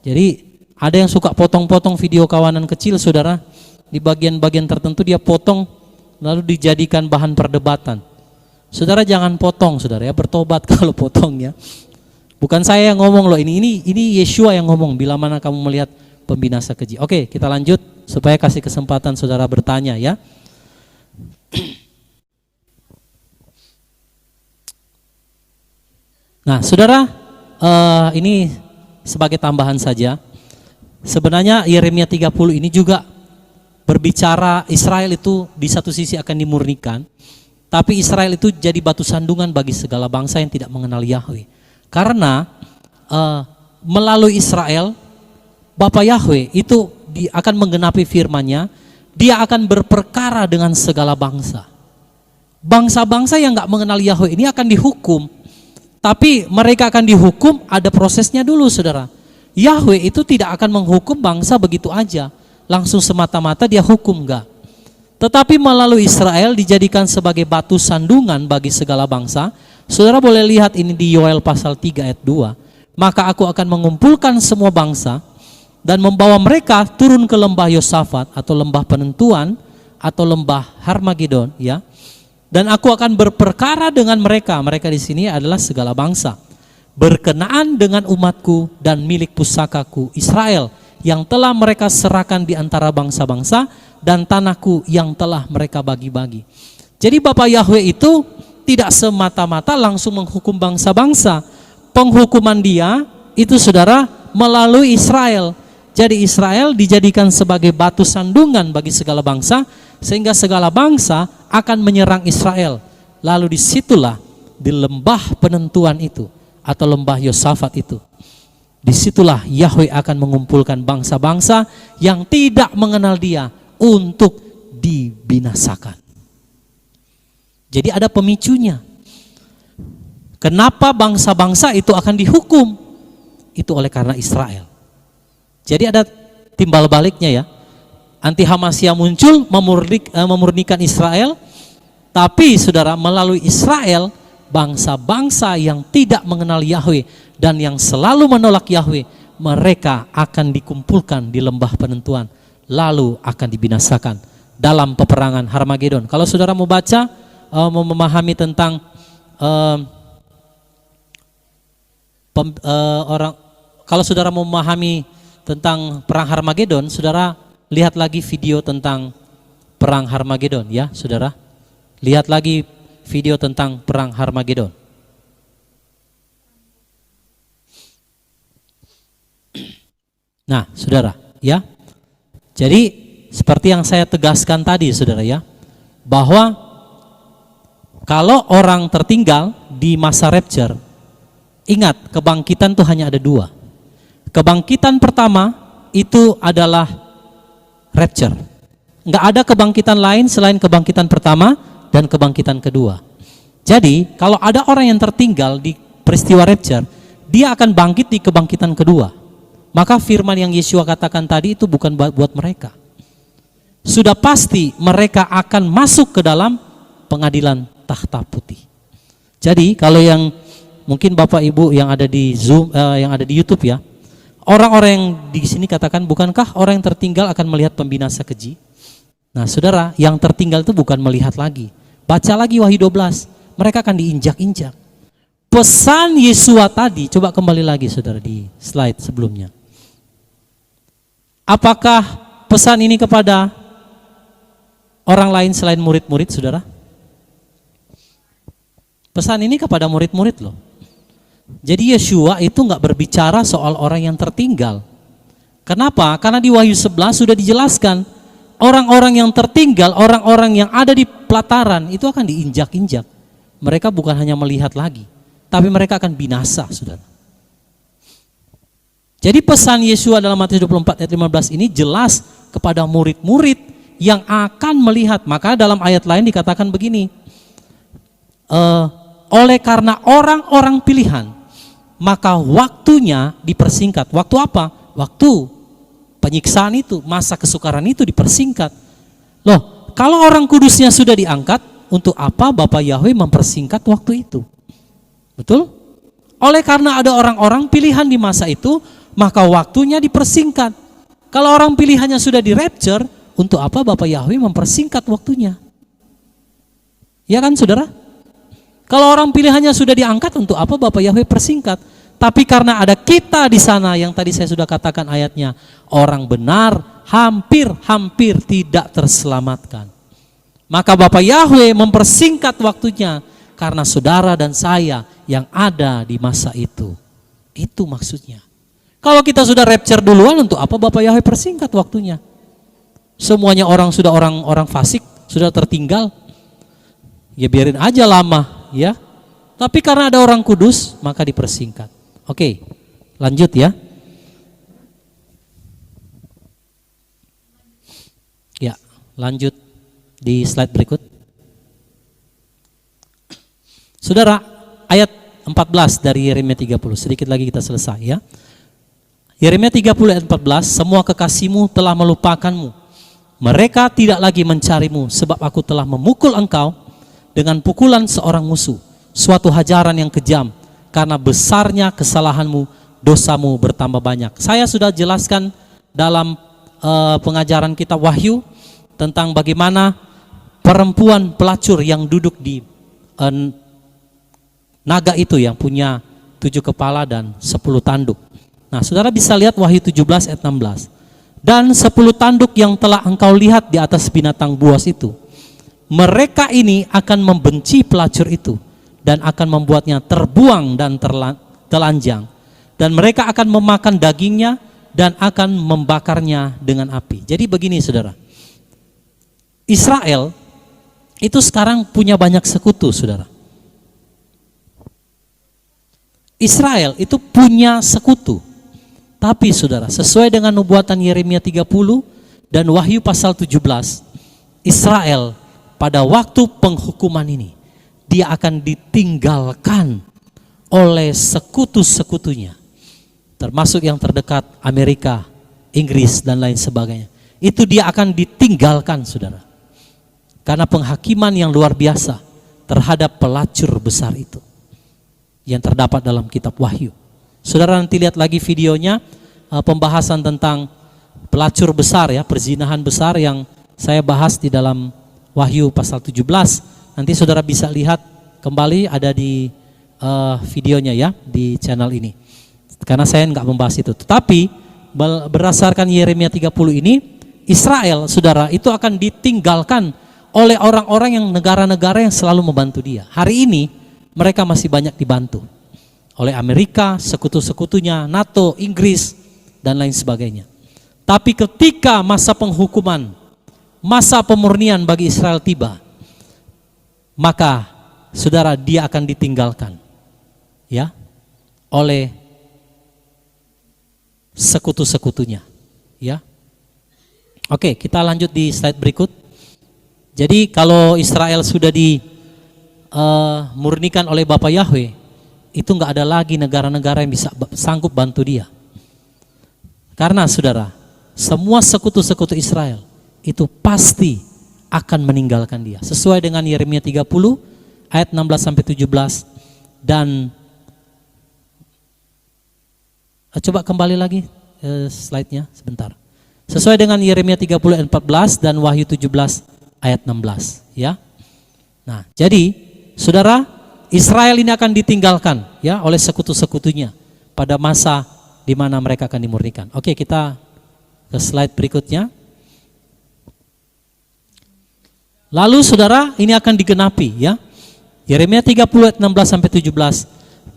Jadi ada yang suka potong-potong video kawanan kecil saudara. Di bagian-bagian tertentu dia potong lalu dijadikan bahan perdebatan. Saudara jangan potong saudara ya, bertobat kalau potong ya. Bukan saya yang ngomong loh, ini Yeshua yang ngomong, bila mana kamu melihat pembinasa keji. Oke, kita lanjut supaya kasih kesempatan saudara bertanya ya. Nah saudara, ini sebagai tambahan saja. Sebenarnya Yeremia 30 ini juga berbicara Israel itu di satu sisi akan dimurnikan, tapi Israel itu jadi batu sandungan bagi segala bangsa yang tidak mengenal Yahweh. Karena melalui Israel, Bapa Yahweh itu akan menggenapi firman-Nya, dia akan berperkara dengan segala bangsa. Bangsa-bangsa yang gak mengenal Yahweh ini akan dihukum, tapi mereka akan dihukum ada prosesnya dulu saudara. Yahweh itu tidak akan menghukum bangsa begitu aja, langsung semata-mata dia hukum, enggak. Tetapi melalui Israel dijadikan sebagai batu sandungan bagi segala bangsa. Saudara boleh lihat ini di Yoel pasal 3 ayat 2. Maka aku akan mengumpulkan semua bangsa dan membawa mereka turun ke lembah Yosafat atau lembah penentuan atau lembah Harmagedon ya. Dan aku akan berperkara dengan mereka. Mereka di sini adalah segala bangsa. Berkenaan dengan umatku dan milik pusakaku Israel yang telah mereka serahkan di antara bangsa-bangsa dan tanahku yang telah mereka bagi-bagi. Jadi Bapa Yahweh itu tidak semata-mata langsung menghukum bangsa-bangsa. Penghukuman dia itu saudara melalui Israel. Jadi Israel dijadikan sebagai batu sandungan bagi segala bangsa, sehingga segala bangsa akan menyerang Israel. Lalu disitulah di lembah penentuan itu atau lembah Yosafat itu, disitulah Yahweh akan mengumpulkan bangsa-bangsa yang tidak mengenal dia untuk dibinasakan. Jadi ada pemicunya. Kenapa bangsa-bangsa itu akan dihukum? Itu oleh karena Israel. Jadi ada timbal baliknya ya. anti Hamasiyah muncul memurnikan Israel, tapi saudara, melalui Israel bangsa-bangsa yang tidak mengenal Yahweh dan yang selalu menolak Yahweh, mereka akan dikumpulkan di lembah penentuan, lalu akan dibinasakan dalam peperangan Harmagedon. Kalau saudara mau baca, mau memahami tentang kalau saudara mau memahami tentang perang Harmagedon, saudara lihat lagi video tentang perang Harmagedon ya, saudara. Lihat lagi video tentang perang Harmagedon. Nah, saudara, ya. Jadi seperti yang saya tegaskan tadi, saudara ya, bahwa kalau orang tertinggal di masa rapture, ingat kebangkitan itu hanya ada dua. Kebangkitan pertama itu adalah rapture. Enggak ada kebangkitan lain selain kebangkitan pertama dan kebangkitan kedua. Jadi kalau ada orang yang tertinggal di peristiwa rapture, dia akan bangkit di kebangkitan kedua. Maka firman yang Yeshua katakan tadi itu bukan buat mereka. Sudah pasti mereka akan masuk ke dalam pengadilan tahta putih. Jadi kalau yang mungkin Bapak Ibu yang ada di Zoom, yang ada di YouTube ya, orang-orang yang di sini katakan, bukankah orang yang tertinggal akan melihat pembinasa keji? Nah saudara, yang tertinggal itu bukan melihat lagi. Baca lagi Wahyu 12, mereka akan diinjak-injak. Pesan Yeshua tadi, coba kembali lagi saudara di slide sebelumnya. Apakah pesan ini kepada orang lain selain murid-murid saudara? Pesan ini kepada murid-murid loh. Jadi Yeshua itu nggak berbicara soal orang yang tertinggal. Kenapa? Karena di Wahyu 11 sudah dijelaskan, orang-orang yang tertinggal, orang-orang yang ada di pelataran itu akan diinjak-injak. Mereka bukan hanya melihat lagi, tapi mereka akan binasa, saudara. Jadi pesan Yeshua dalam Matius 24 ayat 15 ini jelas kepada murid-murid yang akan melihat. Maka dalam ayat lain dikatakan begini, oleh karena orang-orang pilihan, maka waktunya dipersingkat. Waktu apa? Waktu penyiksaan itu, masa kesukaran itu dipersingkat. Loh, kalau orang kudusnya sudah diangkat, untuk apa Bapak Yahweh mempersingkat waktu itu? Betul? Oleh karena ada orang-orang pilihan di masa itu, maka waktunya dipersingkat. Kalau orang pilihannya sudah di rapture, untuk apa Bapak Yahweh mempersingkat waktunya? Ya kan saudara? Kalau orang pilihannya sudah diangkat, untuk apa Bapak Yahweh persingkat? Tapi karena ada kita di sana yang tadi saya sudah katakan ayatnya, orang benar hampir tidak terselamatkan. Maka Bapak Yahweh mempersingkat waktunya karena saudara dan saya yang ada di masa itu. Itu maksudnya. Kalau kita sudah rapture duluan, untuk apa Bapak Yahweh persingkat waktunya? Semuanya sudah orang fasik, sudah tertinggal. Ya biarin aja lama, ya. Tapi karena ada orang kudus, maka dipersingkat. Oke, lanjut ya. Ya, lanjut di slide berikut. Saudara, ayat 14 dari Yeremia 30, sedikit lagi kita selesai ya. Yeremia 30 ayat 14, semua kekasihmu telah melupakanmu. Mereka tidak lagi mencarimu, sebab aku telah memukul engkau dengan pukulan seorang musuh, suatu hajaran yang kejam, karena besarnya kesalahanmu, dosamu bertambah banyak. Saya sudah jelaskan dalam pengajaran kita Wahyu tentang bagaimana perempuan pelacur yang duduk di naga itu yang punya 7 kepala dan 10 tanduk. Nah, saudara bisa lihat Wahyu 17 ayat 16. Dan 10 tanduk yang telah engkau lihat di atas binatang buas itu, mereka ini akan membenci pelacur itu dan akan membuatnya terbuang dan telanjang. Dan mereka akan memakan dagingnya dan akan membakarnya dengan api. Jadi begini saudara, Israel itu sekarang punya banyak sekutu saudara. Israel itu punya sekutu. Tapi saudara, sesuai dengan nubuatan Yeremia 30 dan Wahyu pasal 17, Israel pada waktu penghukuman ini, dia akan ditinggalkan oleh sekutu-sekutunya. Termasuk yang terdekat Amerika, Inggris dan lain sebagainya. itu dia akan ditinggalkan, saudara. Karena penghakiman yang luar biasa terhadap pelacur besar itu yang terdapat dalam kitab Wahyu. Saudara nanti lihat lagi videonya, pembahasan tentang pelacur besar ya, perzinahan besar yang saya bahas di dalam Wahyu pasal 17. Nanti saudara bisa lihat kembali, ada di videonya ya, di channel ini. Karena saya nggak membahas itu. Tetapi berdasarkan Yeremia 30 ini, Israel, saudara, itu akan ditinggalkan oleh orang-orang yang negara-negara yang selalu membantu dia. Hari ini mereka masih banyak dibantu oleh Amerika, sekutu-sekutunya, NATO, Inggris, dan lain sebagainya. Tapi ketika masa penghukuman, masa pemurnian bagi Israel tiba, maka saudara, dia akan ditinggalkan ya oleh sekutu-sekutunya ya. Oke, kita lanjut di slide berikut. Jadi kalau Israel sudah dimurnikan oleh Bapa Yahweh, itu nggak ada lagi negara-negara yang bisa sanggup bantu dia. Karena saudara, semua sekutu-sekutu Israel itu pasti akan meninggalkan dia. Sesuai dengan Yeremia 30 ayat 16 sampai 17 dan coba kembali lagi slide-nya sebentar. Sesuai dengan Yeremia 30 ayat 14 dan Wahyu 17 ayat 16 ya. Nah, jadi saudara, Israel ini akan ditinggalkan ya oleh sekutu-sekutunya pada masa di mana mereka akan dimurnikan. Oke, kita ke slide berikutnya. Lalu saudara, ini akan digenapi ya. Yeremia 30 ayat 16 sampai 17.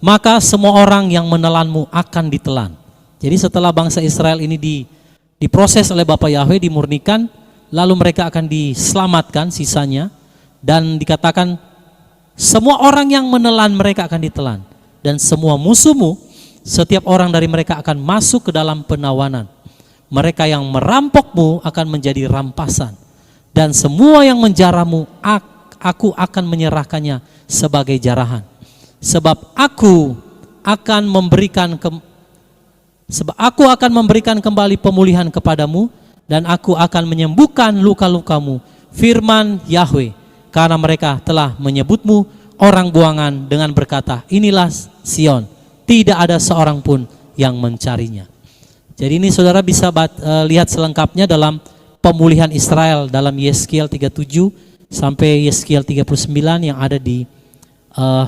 Maka semua orang yang menelanmu akan ditelan. Jadi setelah bangsa Israel ini diproses oleh Bapa Yahweh, dimurnikan, lalu mereka akan diselamatkan sisanya, dan dikatakan semua orang yang menelan mereka akan ditelan, dan semua musuhmu, setiap orang dari mereka akan masuk ke dalam penawanan. Mereka yang merampokmu akan menjadi rampasan, dan semua yang menjaramu aku akan menyerahkannya sebagai jarahan. Sebab aku akan memberikan kembali pemulihan kepadamu, dan aku akan menyembuhkan luka-lukamu, firman Yahweh, karena mereka telah menyebutmu orang buangan dengan berkata, inilah Sion, tidak ada seorang pun yang mencarinya. Jadi ini saudara bisa lihat selengkapnya dalam pemulihan Israel dalam Yeskiel 37 sampai Yeskiel 39 yang ada di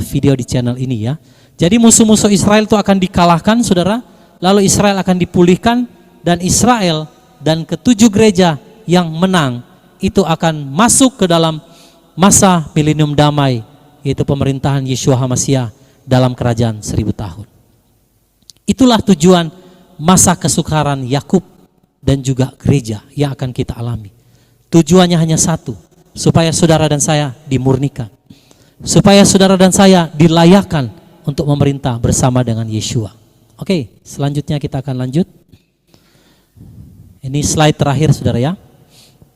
video di channel ini ya. Jadi musuh-musuh Israel itu akan dikalahkan saudara, lalu Israel akan dipulihkan, dan Israel dan ketujuh gereja yang menang itu akan masuk ke dalam masa milenium damai, yaitu pemerintahan Yeshua HaMashiach dalam kerajaan 1000 tahun. Itulah tujuan masa kesukaran Yakub dan juga gereja yang akan kita alami. Tujuannya hanya satu, supaya saudara dan saya dimurnikan, supaya saudara dan saya dilayakkan untuk memerintah bersama dengan Yeshua. Oke, selanjutnya kita akan lanjut. Ini slide terakhir saudara ya.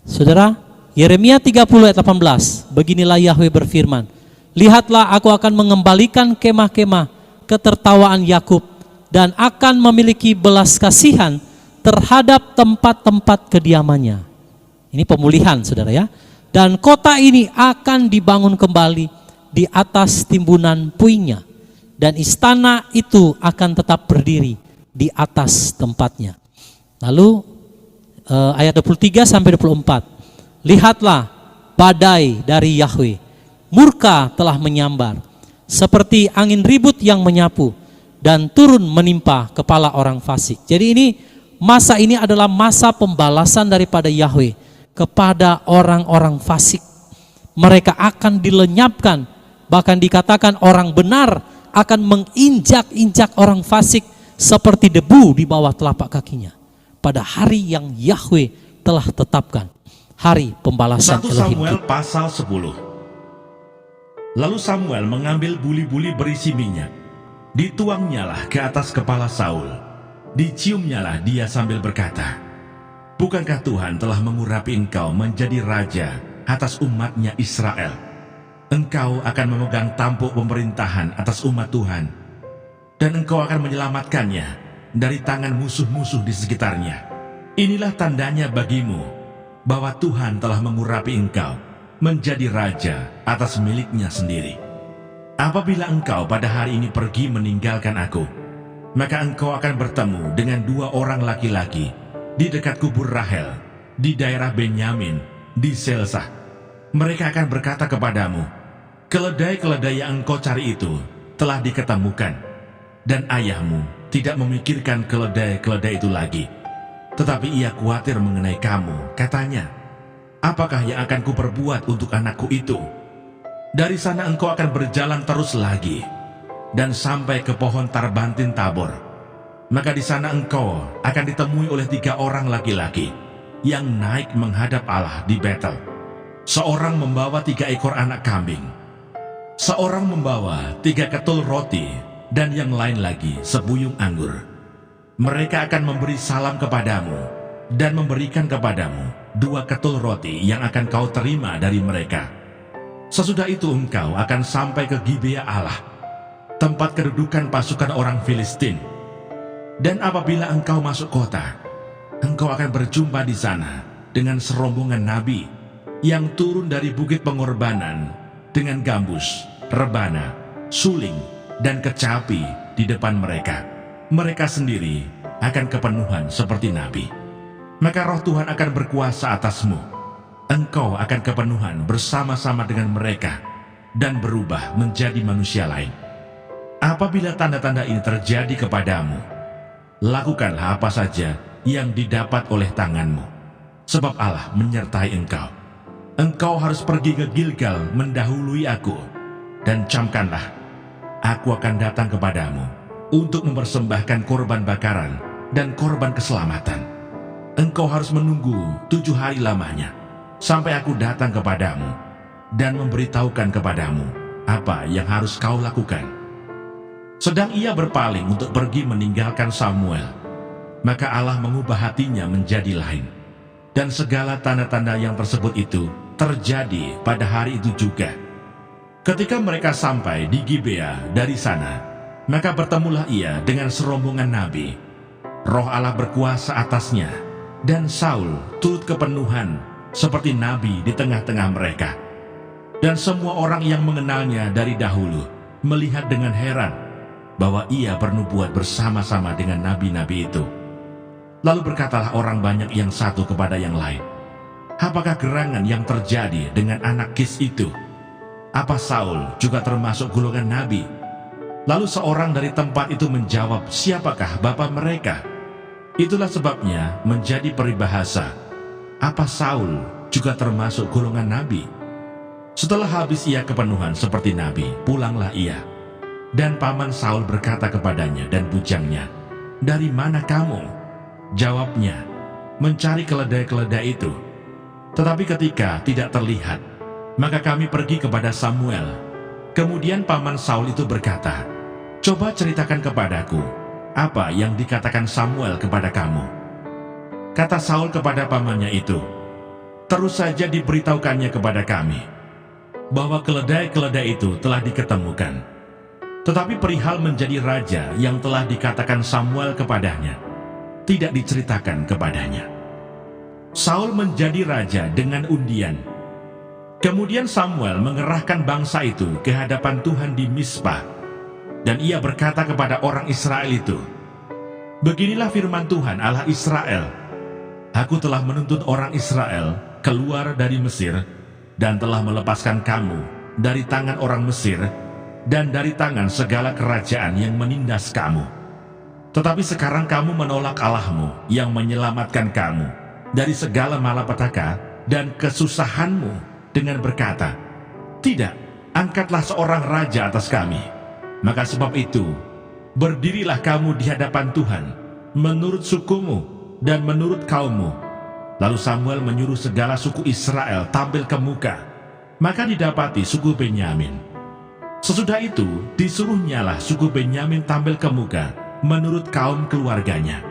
Saudara, Yeremia 30 ayat 18, beginilah Yahweh berfirman, lihatlah aku akan mengembalikan kemah-kemah ketertawaan Yakub, dan akan memiliki belas kasihan terhadap tempat-tempat kediamannya. Ini pemulihan saudara ya. Dan kota ini akan dibangun kembali di atas timbunan puingnya, dan istana itu akan tetap berdiri di atas tempatnya. Lalu ayat 23 sampai 24. Lihatlah badai dari Yahweh, murka telah menyambar, seperti angin ribut yang menyapu, dan turun menimpa kepala orang fasik. Jadi masa ini adalah masa pembalasan daripada Yahweh kepada orang-orang fasik. Mereka akan dilenyapkan, bahkan dikatakan orang benar akan menginjak-injak orang fasik seperti debu di bawah telapak kakinya, pada hari yang Yahweh telah tetapkan, hari pembalasan 1 Elohim. Samuel pasal 10. Lalu Samuel mengambil buli-buli berisi minyak, dituangnyalah ke atas kepala Saul, diciumnyalah dia sambil berkata, bukankah Tuhan telah mengurapi engkau menjadi raja atas umatnya Israel? Engkau akan memegang tampuk pemerintahan atas umat Tuhan, dan engkau akan menyelamatkannya dari tangan musuh-musuh di sekitarnya. Inilah tandanya bagimu bahwa Tuhan telah mengurapi engkau menjadi raja atas miliknya sendiri. Apabila engkau pada hari ini pergi meninggalkan aku, maka engkau akan bertemu dengan 2 orang laki-laki di dekat kubur Rahel di daerah Benyamin di Selsah. Mereka akan berkata kepadamu, keledai-keledai yang engkau cari itu telah diketemukan, dan ayahmu tidak memikirkan keledai-keledai itu lagi, tetapi ia khawatir mengenai kamu. Katanya, apakah yang akan kuperbuat untuk anakku itu? Dari sana engkau akan berjalan terus lagi dan sampai ke pohon Tarbantin Tabor. Maka di sana engkau akan ditemui oleh 3 orang laki-laki yang naik menghadap Allah di Betel. Seorang membawa 3 ekor anak kambing, seorang membawa 3 ketul roti, dan yang lain lagi sebuyung anggur. Mereka akan memberi salam kepadamu dan memberikan kepadamu 2 ketul roti yang akan kau terima dari mereka. Sesudah itu engkau akan sampai ke Gibea Allah, tempat kedudukan pasukan orang Filistin. Dan apabila engkau masuk kota, engkau akan berjumpa di sana dengan serombongan nabi yang turun dari bukit pengorbanan dengan gambus, rebana, suling, dan kecapi di depan mereka. Mereka sendiri akan kepenuhan seperti nabi. Maka roh Tuhan akan berkuasa atasmu. Engkau akan kepenuhan bersama-sama dengan mereka dan berubah menjadi manusia lain. Apabila tanda-tanda ini terjadi kepadamu, lakukanlah apa saja yang didapat oleh tanganmu, sebab Allah menyertai engkau. Engkau harus pergi ke Gilgal mendahului aku, dan camkanlah, aku akan datang kepadamu untuk mempersembahkan korban bakaran dan korban keselamatan. Engkau harus menunggu 7 hari lamanya, sampai aku datang kepadamu dan memberitahukan kepadamu apa yang harus kau lakukan. Sedang ia berpaling untuk pergi meninggalkan Samuel, maka Allah mengubah hatinya menjadi lain. Dan segala tanda-tanda yang tersebut itu terjadi pada hari itu juga. Ketika mereka sampai di Gibea dari sana, maka bertemulah ia dengan serombongan nabi. Roh Allah berkuasa atasnya, dan Saul turut kepenuhan seperti nabi di tengah-tengah mereka. Dan semua orang yang mengenalnya dari dahulu melihat dengan heran bahwa ia bernubuat bersama-sama dengan nabi-nabi itu. Lalu berkatalah orang banyak yang satu kepada yang lain, apakah gerangan yang terjadi dengan anak Kis itu? Apa Saul juga termasuk golongan nabi? Lalu seorang dari tempat itu menjawab, siapakah bapa mereka? Itulah sebabnya menjadi peribahasa, apa Saul juga termasuk golongan nabi? Setelah habis ia kepenuhan seperti nabi, pulanglah ia. Dan paman Saul berkata kepadanya dan bujangnya, dari mana kamu? Jawabnya, mencari keledai-keledai itu. Tetapi ketika tidak terlihat, maka kami pergi kepada Samuel. Kemudian paman Saul itu berkata, coba ceritakan kepadaku, apa yang dikatakan Samuel kepada kamu? Kata Saul kepada pamannya itu, terus saja diberitahukannya kepada kami, bahwa keledai-keledai itu telah diketemukan. Tetapi perihal menjadi raja yang telah dikatakan Samuel kepadanya, tidak diceritakan kepadanya. Saul menjadi raja dengan undian. Kemudian Samuel mengerahkan bangsa itu ke hadapan Tuhan di Mispa. Dan ia berkata kepada orang Israel itu, beginilah firman Tuhan Allah Israel, aku telah menuntun orang Israel keluar dari Mesir, dan telah melepaskan kamu dari tangan orang Mesir, dan dari tangan segala kerajaan yang menindas kamu. Tetapi sekarang kamu menolak Allahmu yang menyelamatkan kamu dari segala malapetaka dan kesusahanmu dengan berkata, tidak, angkatlah seorang raja atas kami. Maka sebab itu, berdirilah kamu di hadapan Tuhan, menurut sukumu dan menurut kaummu. Lalu Samuel menyuruh segala suku Israel tampil ke muka, maka didapati suku Benyamin. Sesudah itu, disuruhnyalah suku Benyamin tampil ke muka menurut kaum keluarganya.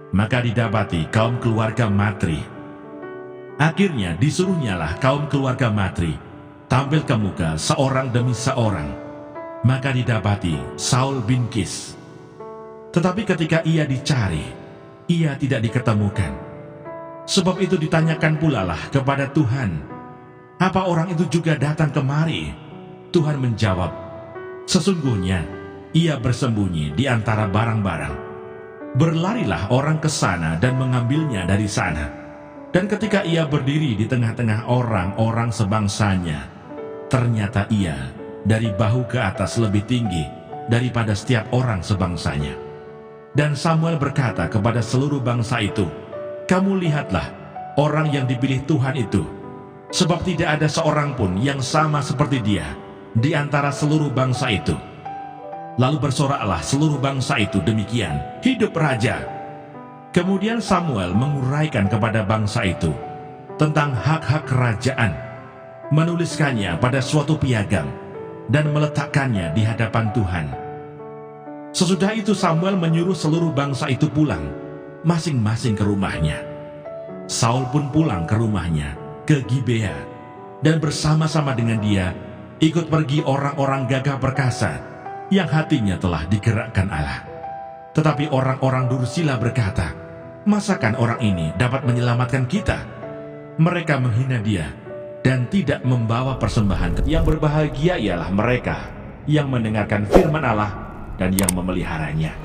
Maka didapati kaum keluarga Matri. Akhirnya disuruhnyalah kaum keluarga Matri tampil ke muka seorang demi seorang. Maka didapati Saul bin Kis. Tetapi ketika ia dicari, ia tidak diketemukan. Sebab itu ditanyakan pula lah kepada Tuhan, apa orang itu juga datang kemari? Tuhan menjawab, sesungguhnya ia bersembunyi di antara barang-barang. Berlarilah orang ke sana dan mengambilnya dari sana. Dan ketika ia berdiri di tengah-tengah orang-orang sebangsanya, ternyata ia dari bahu ke atas lebih tinggi daripada setiap orang sebangsanya. Dan Samuel berkata kepada seluruh bangsa itu, kamu lihatlah orang yang dipilih Tuhan itu, sebab tidak ada seorang pun yang sama seperti dia di antara seluruh bangsa itu. Lalu bersoraklah seluruh bangsa itu demikian, hidup raja. Kemudian Samuel menguraikan kepada bangsa itu tentang hak-hak kerajaan, menuliskannya pada suatu piagam dan meletakkannya di hadapan Tuhan. Sesudah itu Samuel menyuruh seluruh bangsa itu pulang, masing-masing ke rumahnya. Saul pun pulang ke rumahnya, ke Gibea, dan bersama-sama dengan dia ikut pergi orang-orang gagah perkasa yang hatinya telah digerakkan Allah. Tetapi orang-orang Dursila berkata, masakan orang ini dapat menyelamatkan kita? Mereka menghina dia dan tidak membawa persembahan. Yang berbahagia ialah mereka yang mendengarkan firman Allah dan yang memeliharanya.